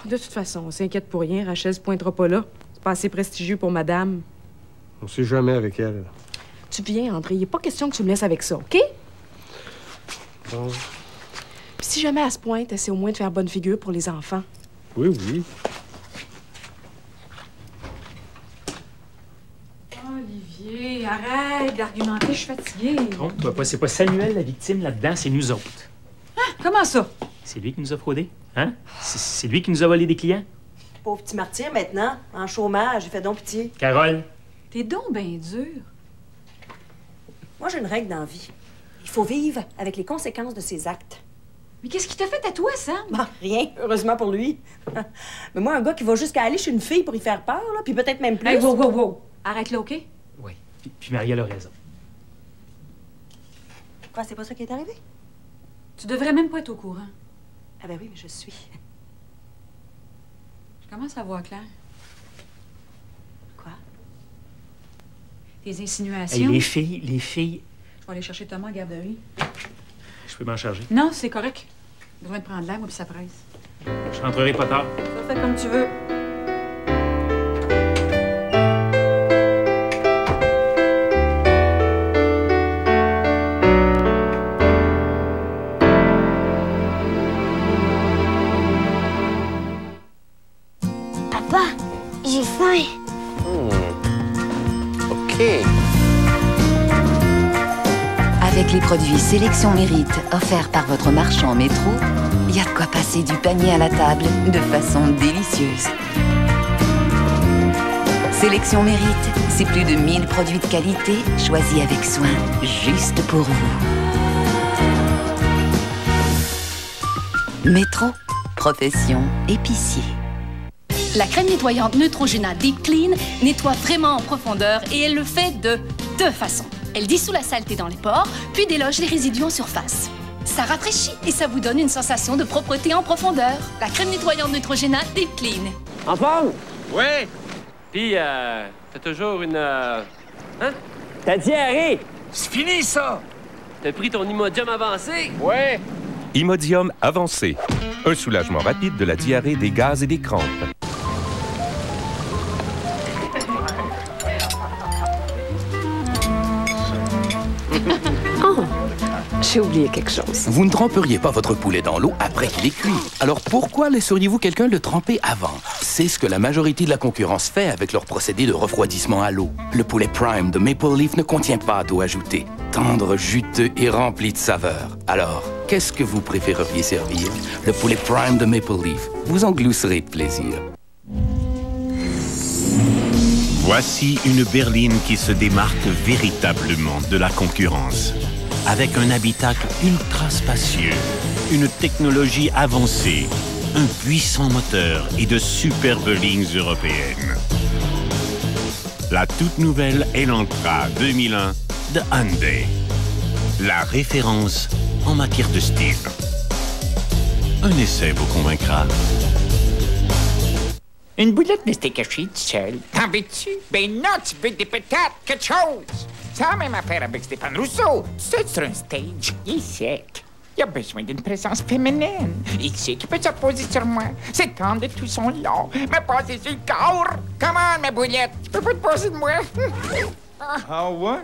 De toute façon, on s'inquiète pour rien. Rachel se pointera pas là. C'est pas assez prestigieux pour madame. On sait jamais avec elle. Tu viens, André. Il n'est pas question que tu me laisses avec ça, OK? Bon. Puis si jamais elle se pointe, essaie au moins de faire bonne figure pour les enfants. Oui, oui. Olivier, arrête d'argumenter, je suis fatiguée. Trompe-toi pas, c'est pas Samuel la victime là-dedans, c'est nous autres. Hein? Comment ça? C'est lui qui nous a fraudés, hein? C'est lui qui nous a volé des clients. Pauvre petit martyr, maintenant, en chômage, j'ai fait donc pitié. Carole. T'es donc bien dur. Moi, j'ai une règle dans la vie. Il faut vivre avec les conséquences de ses actes. Mais qu'est-ce qui t'a fait à toi, Sam? Bon, rien, heureusement pour lui. Mais moi, un gars qui va jusqu'à aller chez une fille pour y faire peur, là, puis peut-être même plus... Hey, wow. Arrête là, OK? Oui. Puis Marielle a raison. Quoi, c'est pas ça qui est arrivé? Tu devrais même pas être au courant. Ah ben oui, mais je suis. Je commence à voir clair. Quoi? Tes insinuations. Hey, les filles... Je vais aller chercher Thomas à la garderie. Je peux m'en charger. Non, c'est correct. J'ai besoin de prendre l'air, moi, puis ça presse. Je rentrerai pas tard. Ça, fais comme tu veux. Papa, j'ai faim. OK. Avec les produits Sélection Mérite offerts par votre marchand Métro, il y a de quoi passer du panier à la table de façon délicieuse. Sélection Mérite, c'est plus de 1000 produits de qualité choisis avec soin, juste pour vous. Métro, profession épicier. La crème nettoyante Neutrogena Deep Clean nettoie vraiment en profondeur et elle le fait de deux façons. Elle dissout la saleté dans les pores, puis déloge les résidus en surface. Ça rafraîchit et ça vous donne une sensation de propreté en profondeur. La crème nettoyante Neutrogena Deep Clean. En forme? Ouais. Puis, t'as toujours une... Hein? Ta diarrhée! C'est fini, ça! T'as pris ton Imodium avancé? Ouais. Imodium avancé. Un soulagement rapide de la diarrhée, des gaz et des crampes. Oh, j'ai oublié quelque chose. Vous ne tremperiez pas votre poulet dans l'eau après qu'il est cuit. Alors pourquoi laisseriez-vous quelqu'un le tremper avant? C'est ce que la majorité de la concurrence fait avec leur procédé de refroidissement à l'eau. Le poulet Prime de Maple Leaf ne contient pas d'eau ajoutée. Tendre, juteux et rempli de saveurs. Alors, qu'est-ce que vous préféreriez servir? Le poulet Prime de Maple Leaf. Vous en glousserez de plaisir. Voici une berline qui se démarque véritablement de la concurrence. Avec un habitacle ultra spacieux, une technologie avancée, un puissant moteur et de superbes lignes européennes. La toute nouvelle Elantra 2001 de Hyundai. La référence en matière de style. Un essai vous convaincra. Une boulette ne s'était cachée toute seule. T'en veux-tu? Ben non, tu veux des patates, quelque chose! C'est la même affaire avec Stéphane Rousseau. Tu sais, sur un stage, il est sec. Il a besoin d'une présence féminine. Il sait qu'il peut se reposer sur moi, s'étendre de tout son long, me passer sur le corps. Comment, ma boulette? Tu peux pas te passer de moi? Ah ouais?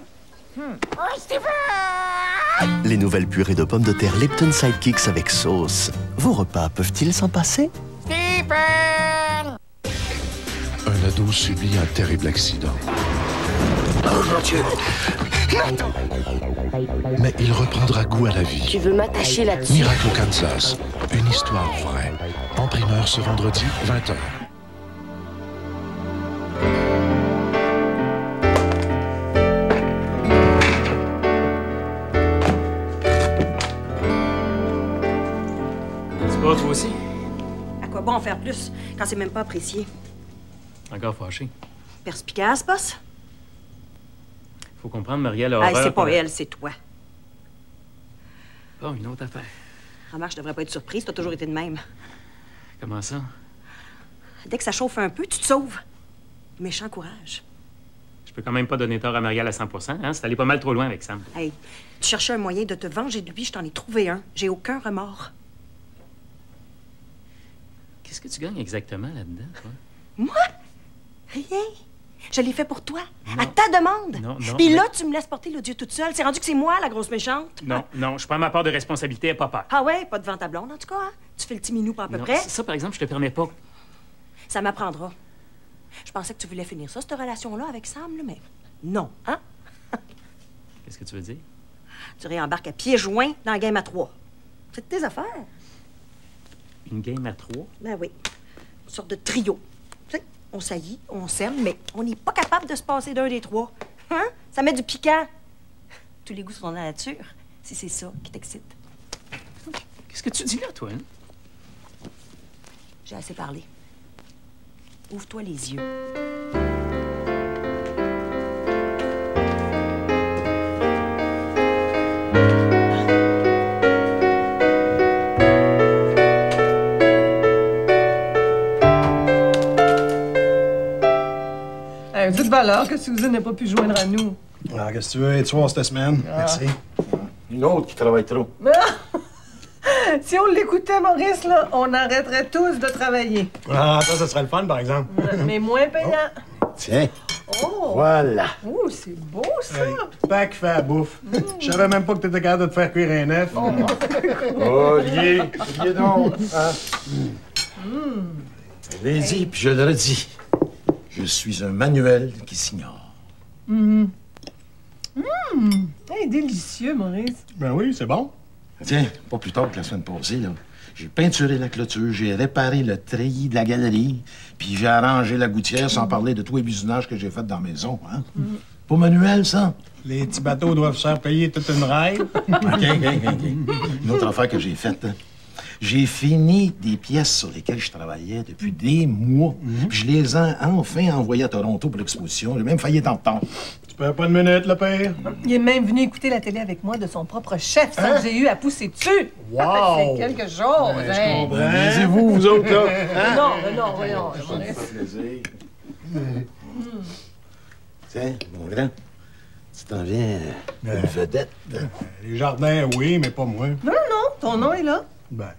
Oh, Stéphane! Les nouvelles purées de pommes de terre Lipton Sidekicks avec sauce. Vos repas peuvent-ils s'en passer? Stéphane! Un ado subit un terrible accident. Oh mon Dieu! Mais il reprendra goût à la vie. Tu veux m'attacher là-dessus? Miracle au Kansas. Une histoire vraie. En primeur ce vendredi, 20h. C'est pas toi aussi? À quoi bon en faire plus quand c'est même pas apprécié? Encore fâché. Perspicace, boss? Faut comprendre, Marielle a horreur... C'est pas elle, c'est toi. Bon, une autre affaire. Remarque, je devrais pas être surprise, t'as toujours été de même. Comment ça? Dès que ça chauffe un peu, tu te sauves. Méchant courage. Je peux quand même pas donner tort à Marielle à 100%, hein? C'est allé pas mal trop loin avec Sam. Hey, tu cherchais un moyen de te venger de lui, je t'en ai trouvé un. J'ai aucun remords. Qu'est-ce que tu gagnes exactement là-dedans, toi? Moi? Rien. Je l'ai fait pour toi, à ta demande. Non. Puis là, tu me laisses porter le Dieu toute seule. C'est rendu que c'est moi, la grosse méchante. Non, je prends ma part de responsabilité à papa. Ah ouais, pas devant ta blonde, en tout cas, hein? Tu fais le petit minou pas à peu près. Ça, par exemple, je te permets pas. Ça m'apprendra. Je pensais que tu voulais finir ça, cette relation-là, avec Sam, là, mais non, hein? Qu'est-ce que tu veux dire? Tu réembarques à pieds joints dans la game à 3. C'est de tes affaires. Une game à 3? Ben oui. Une sorte de trio. Tu sais, on saillit, on s'aime, mais on n'est pas capable de se passer d'un des trois. Hein? Ça met du piquant. Tous les goûts sont dans la nature, si c'est ça qui t'excite. Qu'est-ce que tu dis là, toi, hein? J'ai assez parlé. Ouvre-toi les yeux. Dites valeur que Susan n'a pas pu joindre à nous. Ah, qu'est-ce que tu veux? Et tu vois, cette semaine. Merci. Une autre qui travaille trop. Si on l'écoutait, Maurice, là, on arrêterait tous de travailler. Ah, ça serait le fun, par exemple. Mais moins payant. Tiens. Oh! Voilà. Oh, c'est beau, ça! Hey, pas qui fait la bouffe. Je savais même pas que t'étais capable de te faire cuire un œuf. Oh, lié donc. Hein? Je l'ai dit, puis je le redis. Je suis un manuel qui s'ignore. Hey, délicieux, Maurice. Ben oui, c'est bon. Tiens, pas plus tard que la semaine passée, là. J'ai peinturé la clôture, j'ai réparé le treillis de la galerie, puis j'ai arrangé la gouttière sans parler de tous les businage que j'ai fait dans la maison, hein? Pas manuel, ça? Les petits bateaux doivent se faire payer toute une raille. OK. Une autre affaire que j'ai faite, hein. J'ai fini des pièces sur lesquelles je travaillais depuis des mois. Puis je les ai enfin envoyées à Toronto pour l'exposition. J'ai même failli être en retard. Tu Tu perds pas de minute, le père? Il est même venu écouter la télé avec moi de son propre chef sans que j'ai eu à pousser dessus. Wow! C'est quelque chose, Ouais, hein? je comprends. Lisez-vous, vous autres, là. Hein? Non, voyons. Ça me fait plaisir. Tiens, mon grand, tu t'en viens une vedette. Les jardins, oui, mais pas moi. Non, ton nom est là. Ben,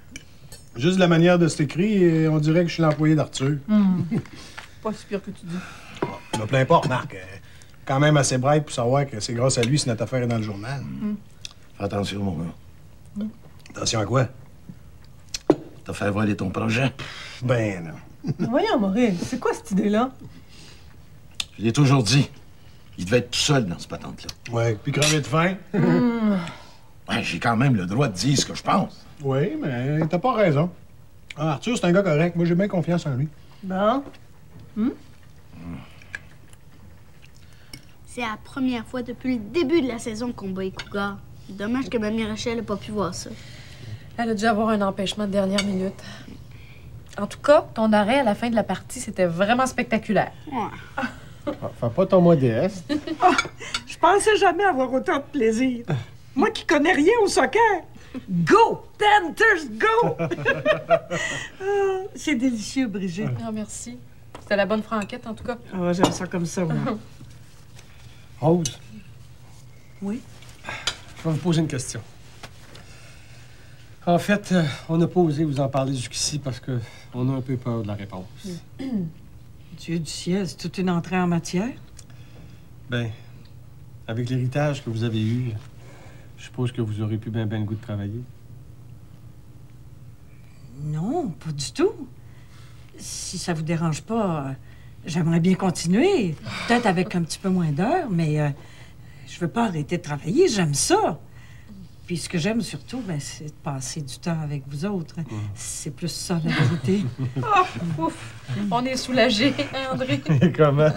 juste la manière de cet écrit, on dirait que je suis l'employé d'Arthur. Pas si pire que tu dis. Me plains pas, Marc. Quand même assez bright pour savoir que c'est grâce à lui si notre affaire est dans le journal. Fais attention, mon gars. Attention à quoi? T'as fait voler ton projet. Ben, non. Voyons, Maurice, c'est quoi cette idée-là? Je l'ai toujours dit. Il devait être tout seul dans ce patente-là. Ouais, puis crever de faim. Ouais, j'ai quand même le droit de dire ce que je pense. Oui, mais t'as pas raison. Ah, Arthur, c'est un gars correct. Moi, j'ai bien confiance en lui. Bon. C'est la première fois depuis le début de la saison qu'on bat les Cougars. Dommage que Mamie Rachel n'a pas pu voir ça. Elle a dû avoir un empêchement de dernière minute. En tout cas, ton arrêt à la fin de la partie, c'était vraiment spectaculaire. Fais pas ton modeste. Je pensais jamais avoir autant de plaisir. Moi qui connais rien au soccer. Go! Panthers, go! C'est délicieux, Brigitte. Ah, merci. C'était la bonne franquette, en tout cas. Ah, j'aime ça comme ça, moi. Rose, Oui? je vais vous poser une question. En fait, on n'a pas osé vous en parler jusqu'ici parce qu'on a un peu peur de la réponse. Dieu du ciel, c'est toute une entrée en matière. Ben, avec l'héritage que vous avez eu, je suppose que vous aurez plus ben le goût de travailler. Non, pas du tout. Si ça vous dérange pas, j'aimerais bien continuer. Peut-être avec un petit peu moins d'heures, mais je veux pas arrêter de travailler. J'aime ça. Puis ce que j'aime surtout, ben, c'est de passer du temps avec vous autres. C'est plus ça, la vérité. On est soulagés, hein, André? Comment?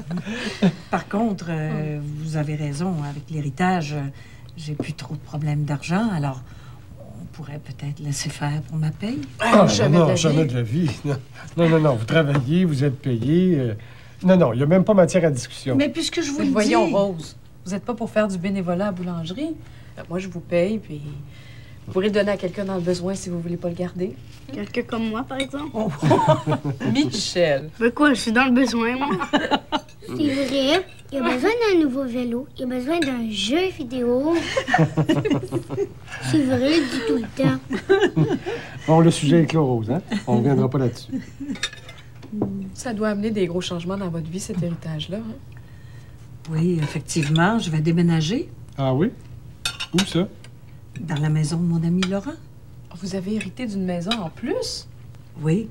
Par contre, vous avez raison. Avec l'héritage, j'ai plus trop de problèmes d'argent, alors on pourrait peut-être laisser jamais pour ma paye. Jamais de la vie. Non. Vous travaillez, vous êtes payé. Non, il n'y a même pas matière à discussion. Mais puisque je vous le dis... Voyons, Rose, vous n'êtes pas pour faire du bénévolat à la boulangerie. Moi, je vous paye, puis vous pourrez le donner à quelqu'un dans le besoin si vous voulez pas le garder. Quelqu'un comme moi, par exemple? Michel! Mais quoi, je suis dans le besoin, moi? C'est vrai. Il a besoin d'un nouveau vélo. Il a besoin d'un jeu vidéo. C'est vrai, il dit tout le temps. Bon, le sujet est clos, Rose, hein? On ne reviendra pas là-dessus. Ça doit amener des gros changements dans votre vie, cet héritage-là. Hein? Oui, effectivement, je vais déménager. Ah oui? Où ça? Dans la maison de mon ami Laurent. Vous avez hérité d'une maison en plus? Oui.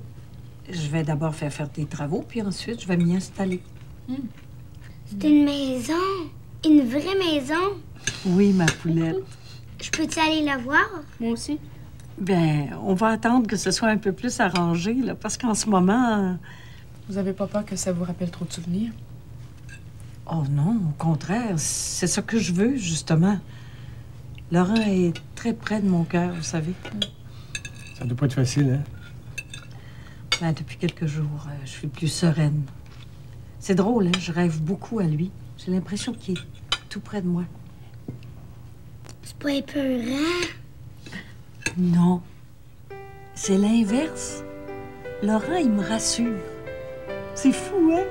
Je vais d'abord faire des travaux, puis ensuite, je vais m'y installer. C'est une maison. Une vraie maison. Oui, ma poulette. Je peux-tu aller la voir? Moi aussi. Ben, on va attendre que ce soit un peu plus arrangé, là, parce qu'en ce moment... Vous avez pas peur que ça vous rappelle trop de souvenirs? Oh non, au contraire. C'est ça que je veux, justement. Laurent est très près de mon cœur, vous savez. Ça doit pas être facile, hein? Ben, depuis quelques jours, je suis plus sereine. C'est drôle, hein? Je rêve beaucoup à lui. J'ai l'impression qu'il est tout près de moi. C'est pas épeurant? Non. C'est l'inverse. Laurent, il me rassure. C'est fou, hein?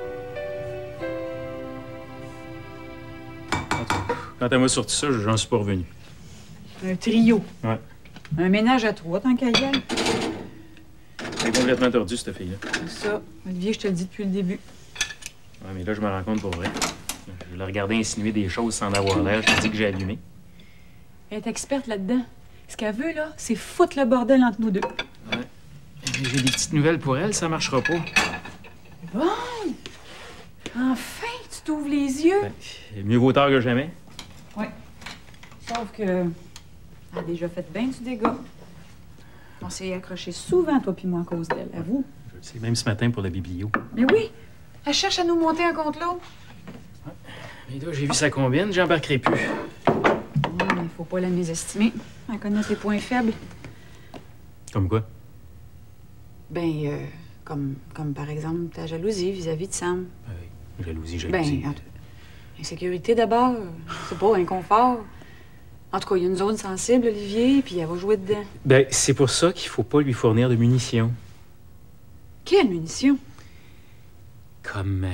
Quant à moi, sur tout ça, j'en suis pas revenu. Un trio. Ouais. Un ménage à trois, tant qu'à y aller. Elle est complètement tordue, cette fille-là. C'est ça. Olivier, je te le dis depuis le début. Ouais, mais là, je me rends compte pour vrai. Je la regardais insinuer des choses sans avoir l'air. Je te dis que j'ai allumé. Elle est experte là-dedans. Ce qu'elle veut, là, c'est foutre le bordel entre nous deux. Ouais. J'ai des petites nouvelles pour elle, ça marchera pas. Bon! Enfin, tu t'ouvres les yeux. Ben, mieux vaut tard que jamais. Ouais. Sauf que... elle a déjà fait bien du dégât. On s'est accroché souvent, toi puis moi, à cause d'elle, avoue. Je le sais, même ce matin pour la biblio. Mais oui! Elle cherche à nous monter un contre l'autre. Mais là, j'ai vu sa combine, j'embarquerai plus. Mais il faut pas la mésestimer. Elle connaît tes points faibles. Comme quoi? Ben, comme par exemple ta jalousie vis-à-vis de Sam. Jalousie. Ben, Insécurité d'abord, c'est pas inconfort. En tout cas, il y a une zone sensible, Olivier, puis elle va jouer dedans. Ben, c'est pour ça qu'il faut pas lui fournir de munitions. Quelle munition? Comme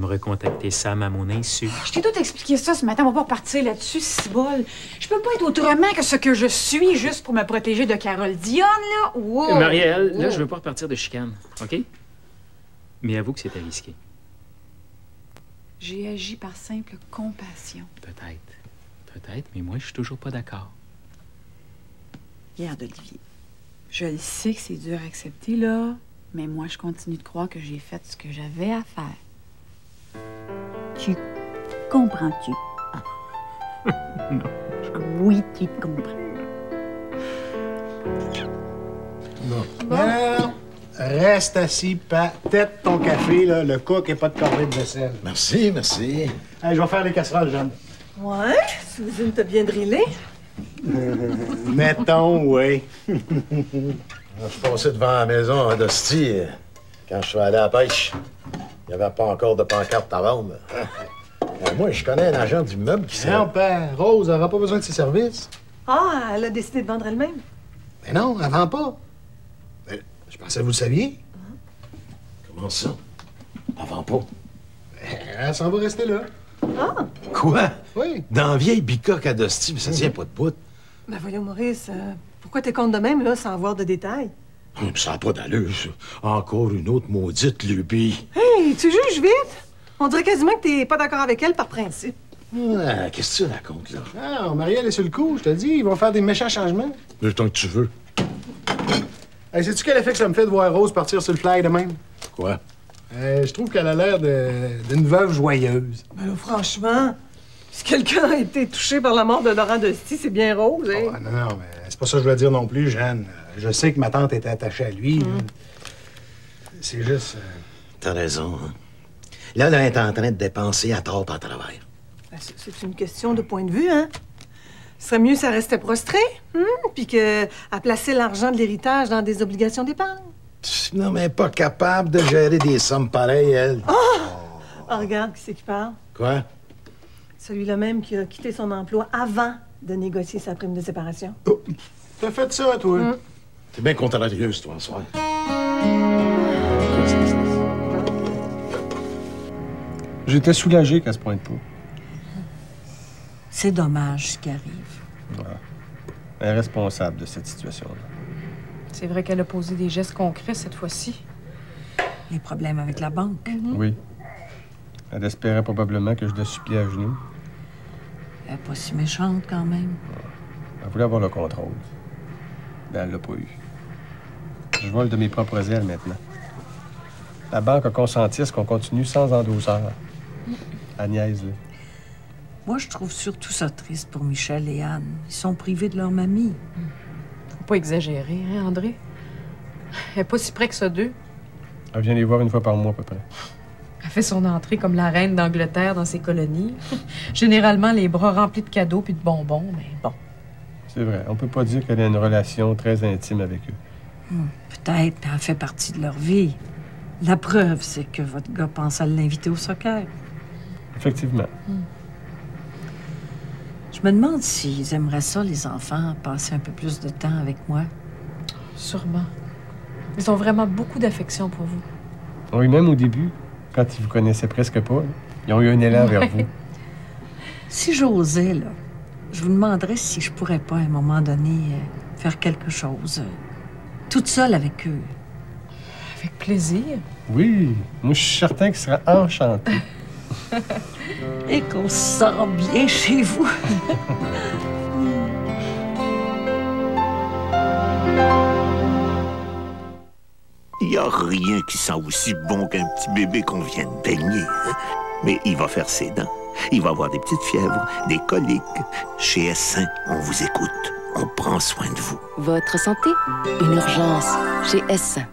recontacter Sam à mon insu. Je t'ai tout expliqué ça ce matin, on va pas repartir là-dessus, cibole. Je peux pas être autrement que ce que je suis juste pour me protéger de Carole Dionne, là. Wow! Marielle, là, Wow. je veux pas repartir de chicane, OK? Mais avoue que c'était risqué. J'ai agi par simple compassion. Peut-être, mais moi, je suis toujours pas d'accord. Regarde, Olivier, je le sais que c'est dur à accepter, là, mais moi, je continue de croire que j'ai fait ce que j'avais à faire. Tu comprends-tu? Non. Oui, tu comprends. Non. Reste assis, tête ton café, là. Le cook et pas de corvée de vaisselle. Merci, merci. Hey, je vais faire les casseroles, Jeanne. Ouais, Susan t'a bien drillé. Mettons, oui. Je passais devant la maison à Dusty quand je suis allé à la pêche. Il n'y avait pas encore de pancarte à vendre. Moi, je connais un agent d'immeuble qui sait. Non, père, Rose n'aura pas besoin de ses services. Ah, elle a décidé de vendre elle-même. Mais non, elle vend pas. Ben, je pensais que vous le saviez. Comment ça? Elle vend pas. Elle s'en va rester là. Ah! Quoi? Oui. Dans la vieille bicoque à Dusty, mais ça tient pas de bout. Ben voyons, Maurice, pourquoi t'es compte de même, là, sans avoir de détails? Ça n'a pas d'allure, ça. Encore une autre maudite lubie. Hey, tu juges vite? On dirait quasiment que t'es pas d'accord avec elle par principe. Ah, qu'est-ce que tu racontes, là? Ah, Marielle est sur le coup, je te dis, ils vont faire des méchants changements. Le temps que tu veux. Hey, sais-tu quel effet que ça me fait de voir Rose partir sur le fly de même? Quoi? Je trouve qu'elle a l'air d'une veuve joyeuse. Ben là, franchement, si quelqu'un a été touché par la mort de Laurent Dusty, c'est bien Rose, hein? Oh, non, mais c'est pas ça que je voulais dire non plus, Jeanne. Je sais que ma tante était attachée à lui. C'est juste... T'as raison, hein? Là, elle est en train de dépenser à tort par travers. Ben, c'est une question de point de vue, hein? Ce serait mieux si elle restait prostrée, puis qu'elle plaçait l'argent de l'héritage dans des obligations d'épargne. Non, mais pas capable de gérer des sommes pareilles, elle. Ah, regarde, qui c'est qui parle? Quoi? Celui-là même qui a quitté son emploi avant de négocier sa prime de séparation. T'as fait ça, toi? T'es bien contrarieuse, toi, ce soir. J'étais soulagé qu'elle se pointe pas. C'est dommage ce qui arrive. Voilà. Elle est responsable de cette situation-là. C'est vrai qu'elle a posé des gestes concrets cette fois-ci. Les problèmes avec la banque. Oui. Elle espérait probablement que je la suppliais à genoux. Elle n'est pas si méchante quand même. Elle voulait avoir le contrôle. Mais elle l'a pas eu. Je vole de mes propres ailes maintenant. La banque a consenti à ce qu'on continue sans endosseur. Agnès, là. Moi, je trouve surtout ça triste pour Michel et Anne. Ils sont privés de leur mamie. Faut pas exagérer, hein, André? Elle est pas si près que ça d'eux. Elle vient les voir une fois par mois, à peu près. Elle fait son entrée comme la reine d'Angleterre dans ses colonies. Généralement, les bras remplis de cadeaux puis de bonbons, mais bon. C'est vrai. On peut pas dire qu'elle a une relation très intime avec eux. Peut-être, mais elle fait partie de leur vie. La preuve, c'est que votre gars pense à l'inviter au soccer. Effectivement. Je me demande s'ils aimeraient ça, les enfants, passer un peu plus de temps avec moi. Sûrement. Ils ont vraiment beaucoup d'affection pour vous. Oui, même au début, quand ils vous connaissaient presque pas, ils ont eu un élan vers vous. Si j'osais, là, je vous demanderais si je pourrais pas, à un moment donné, faire quelque chose. Toute seule avec eux. Avec plaisir. Oui, moi, je suis certain qu'ils seraient enchantés. Et qu'on se sent bien chez vous. Il n'y a rien qui sent aussi bon qu'un petit bébé qu'on vient de baigner. Hein? Mais il va faire ses dents. Il va avoir des petites fièvres, des coliques. Chez S1, on vous écoute. On prend soin de vous. Votre santé, une urgence chez S1.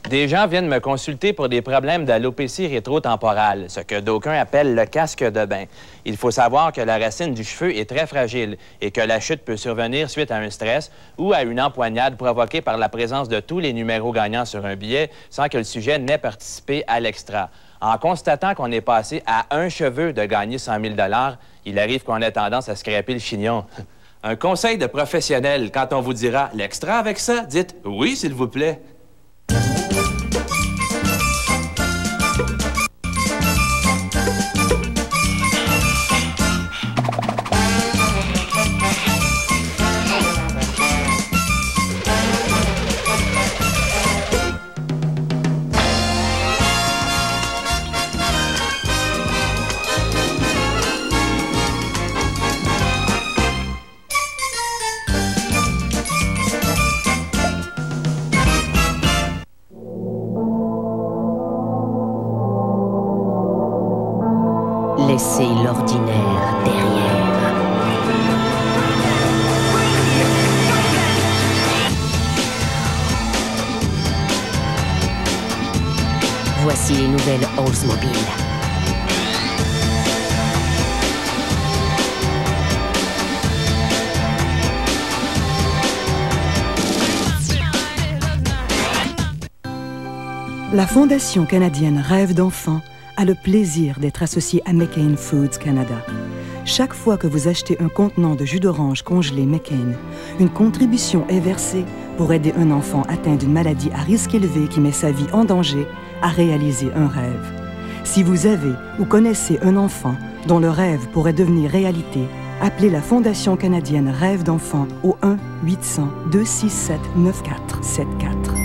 Des gens viennent me consulter pour des problèmes d'alopécie rétrotemporale, ce que d'aucuns appellent le casque de bain. Il faut savoir que la racine du cheveu est très fragile et que la chute peut survenir suite à un stress ou à une empoignade provoquée par la présence de tous les numéros gagnants sur un billet sans que le sujet n'ait participé à l'extra. En constatant qu'on est passé à un cheveu de gagner 100 000 $, il arrive qu'on ait tendance à scraper le chignon. Un conseil de professionnel, quand on vous dira l'extra avec ça, dites « oui, s'il vous plaît ». Laissez l'ordinaire derrière. Voici les nouvelles Oldsmobile. La Fondation canadienne Rêve d'enfant a le plaisir d'être associée à McCain Foods Canada. Chaque fois que vous achetez un contenant de jus d'orange congelé McCain, une contribution est versée pour aider un enfant atteint d'une maladie à risque élevé qui met sa vie en danger à réaliser un rêve. Si vous avez ou connaissez un enfant dont le rêve pourrait devenir réalité, appelez la Fondation canadienne Rêve d'enfant au 1-800-267-9474.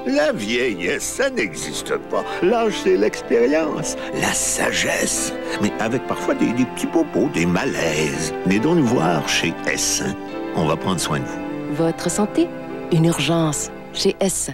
La vieillesse, ça n'existe pas. L'âge, c'est l'expérience, la sagesse. Mais avec parfois des petits bobos, des malaises. Venez donc nous voir chez S1. On va prendre soin de vous. Votre santé, une urgence chez S.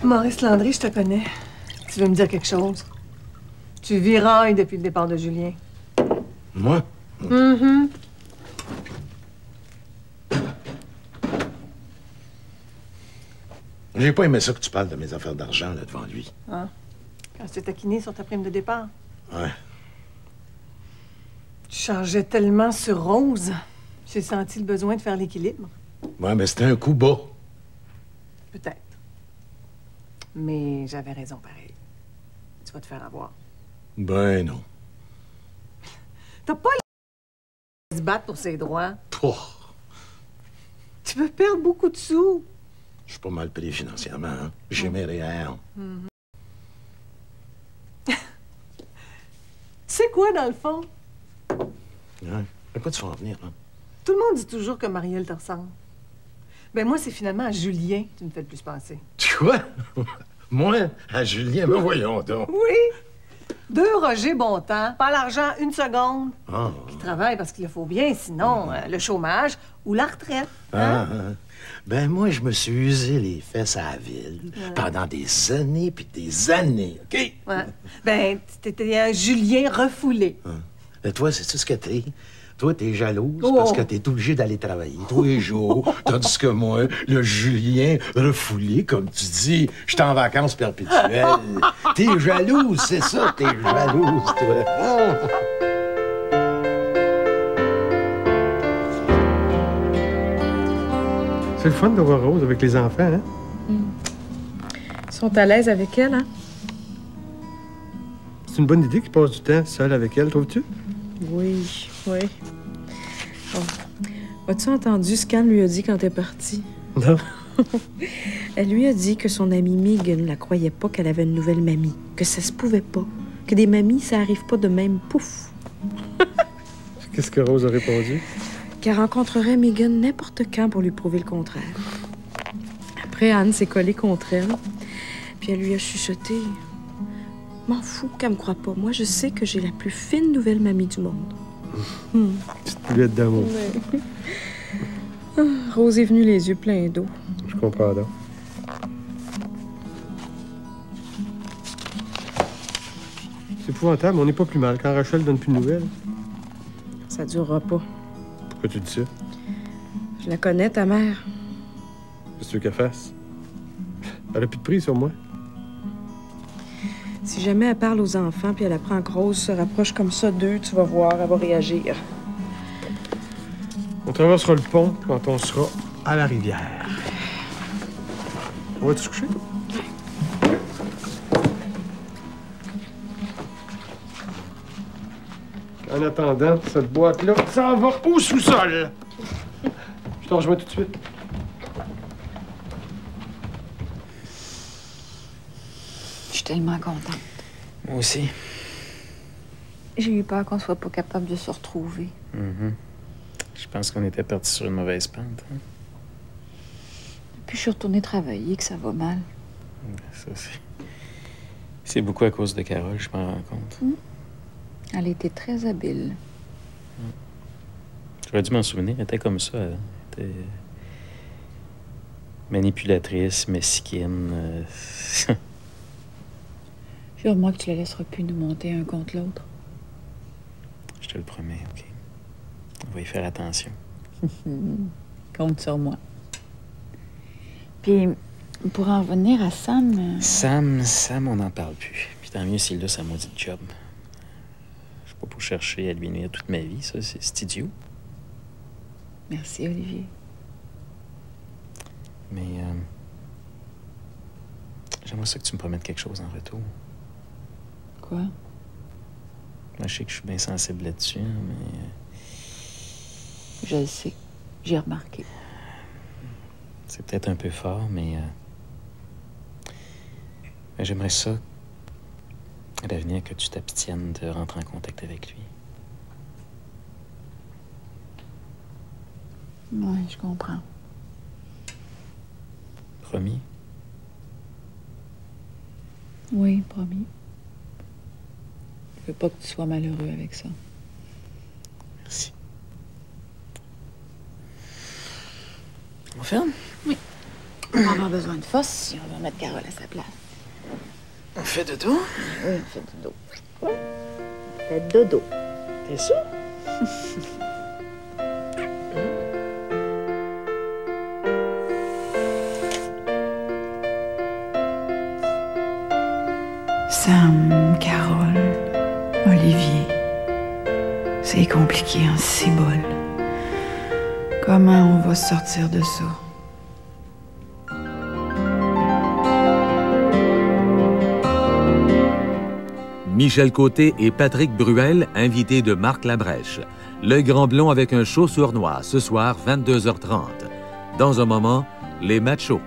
Maurice Landry, je te connais. Tu veux me dire quelque chose? Tu virailles depuis le départ de Julien. Moi? Mm-hmm. J'ai pas aimé ça que tu parles de mes affaires d'argent là devant lui. Ah. Quand tu t'es taquiné sur ta prime de départ. Ouais. Tu chargeais tellement sur Rose. J'ai senti le besoin de faire l'équilibre. Ouais, mais c'était un coup bas. Peut-être. Mais j'avais raison pareil. Tu vas te faire avoir. Ben non. T'as pas le se battre pour ses droits. Oh. Tu veux perdre beaucoup de sous. Je suis pas mal payé financièrement, hein? J'ai mes réels. Mm-hmm. C'est quoi, dans le fond? Ouais. À quoi tu vas en venir, hein? Tout le monde dit toujours que Marielle te ressemble. Ben moi, c'est finalement à Julien que tu me fais le plus penser. Quoi? Moi? À Julien? Ben voyons donc. Oui! 2 Roger Bontemps, pas l'argent une seconde. Oh. Qui travaille parce qu'il le faut bien, sinon le chômage ou la retraite. Hein? Ben moi, je me suis usé les fesses à la ville pendant des années puis des années, OK? Ouais. Ben, t'étais un Julien refoulé. Et toi, c'est-tu ce que t'es? Toi, t'es jalouse parce que t'es obligé d'aller travailler tous les jours, tandis que moi, le Julien refoulé, comme tu dis, je suis en vacances perpétuelles. T'es jalouse, c'est ça, t'es jalouse, toi. C'est le fun de voir Rose avec les enfants, hein? Ils sont à l'aise avec elle, hein? C'est une bonne idée qu'ils passent du temps seul avec elle, trouves-tu? Oui, oui. Bon. As-tu entendu ce qu'Anne lui a dit quand elle est partie? Non. Elle lui a dit que son amie Megan la croyait pas qu'elle avait une nouvelle mamie, que ça se pouvait pas, que des mamies, ça arrive pas de même pouf. Qu'est-ce que Rose a répondu? Qu'elle rencontrerait Megan n'importe quand pour lui prouver le contraire. Après, Anne s'est collée contre elle, puis elle lui a chuchoté. M'en fous qu'elle me croie pas. Moi, je sais que j'ai la plus fine nouvelle mamie du monde. Petite poulette d'amour. Ouais. Rose est venue les yeux pleins d'eau. Je comprends donc. C'est épouvantable, on n'est pas plus mal quand Rachel donne plus de nouvelles. Ça durera pas. Pourquoi tu dis ça? Je la connais, ta mère. Qu'est-ce que tu veux qu'elle fasse? Elle a plus de prix sur moi. Si jamais elle parle aux enfants puis elle apprend que Rose se rapproche comme ça d'eux, tu vas voir, elle va réagir. On traversera le pont quand on sera à la rivière. On va-tu se coucher? En attendant, cette boîte-là, ça va au sous-sol! Je t'en rejoins tout de suite. Je suis tellement contente. Moi aussi. J'ai eu peur qu'on soit pas capable de se retrouver. Je pense qu'on était partis sur une mauvaise pente. Hein? Puis je suis retournée travailler, que ça va mal. Ça, c'est beaucoup à cause de Carole, je m'en rends compte. Elle était très habile. J'aurais dû m'en souvenir. Elle était comme ça. Elle était manipulatrice, mesquine. Puis au moins que tu la laisseras plus nous monter un contre l'autre. Je te le promets, OK? On va y faire attention. Compte sur moi. Puis, pour en revenir à Sam... Sam, on n'en parle plus. Puis tant mieux s'il a sa maudite job. Je suis pas pour chercher à lui nuire toute ma vie, ça. C'est idiot. Merci, Olivier. Mais, j'aimerais ça que tu me promettes quelque chose en retour. Quoi? Moi, je sais que je suis bien sensible là-dessus, hein, mais... Je le sais. J'ai remarqué. C'est peut-être un peu fort, mais j'aimerais ça, à l'avenir, que tu t'abstiennes de rentrer en contact avec lui. Oui, je comprends. Promis? Oui, promis. Je veux pas que tu sois malheureux avec ça. Merci. On ferme? Oui. On va avoir besoin de force si on va mettre Carole à sa place. On fait dodo? Oui, on fait dodo. On fait dodo. T'es sûr? Sam, Carole, Olivier. C'est compliqué en cibole. Comment on va sortir de ça? Michel Côté et Patrick Bruel, invités de Marc Labrèche. L'œil grand blond avec un chaud sournois, ce soir, 22h30. Dans un moment, les machos.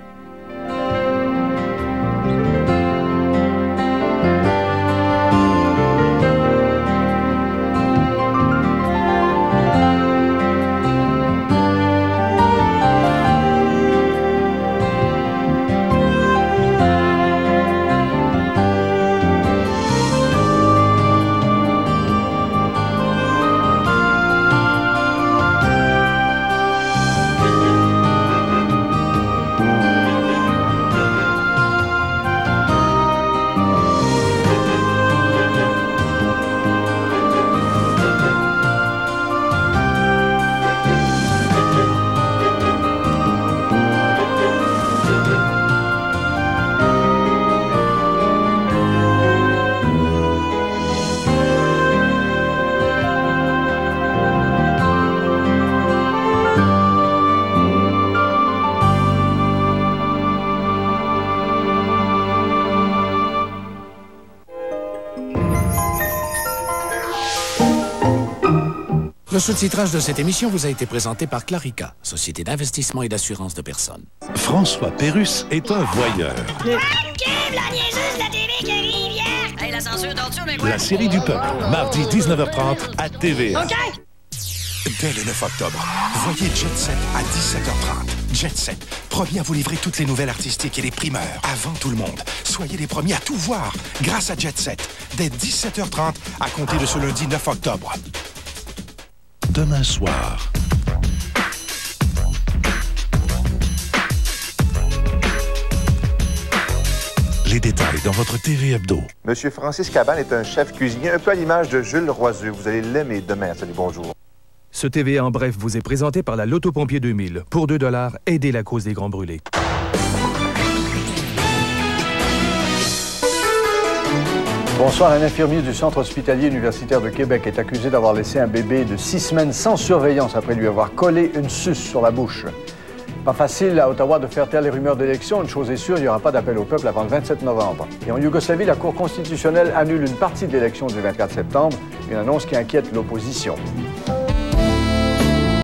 Le sous-titrage de cette émission vous a été présenté par Clarica, société d'investissement et d'assurance de personnes. François Pérusse est un voyeur. La niaiseuse, la télé qui arrive hier! Hey, la censure d'ordure, mais quoi? La série du peuple, mardi 19h30 à TVA. OK! Dès le 9 octobre, voyez Jet Set à 17h30. Jet Set, premier à vous livrer toutes les nouvelles artistiques et les primeurs avant tout le monde. Soyez les premiers à tout voir grâce à Jet Set, dès 17h30 à compter de ce lundi 9 octobre. Demain soir. Les détails dans votre TV Hebdo. Monsieur Francis Cabane est un chef cuisinier un peu à l'image de Jules Roiseux. Vous allez l'aimer demain. Salut, bonjour. Ce TVA en bref vous est présenté par la Loto Pompier 2000. Pour 2 $, aidez la cause des grands brûlés. Bonsoir. Un infirmier du Centre hospitalier universitaire de Québec est accusé d'avoir laissé un bébé de 6 semaines sans surveillance après lui avoir collé une suce sur la bouche. Pas facile à Ottawa de faire taire les rumeurs d'élection. Une chose est sûre, il n'y aura pas d'appel au peuple avant le 27 novembre. Et en Yougoslavie, la Cour constitutionnelle annule une partie de l'élection du 24 septembre, une annonce qui inquiète l'opposition.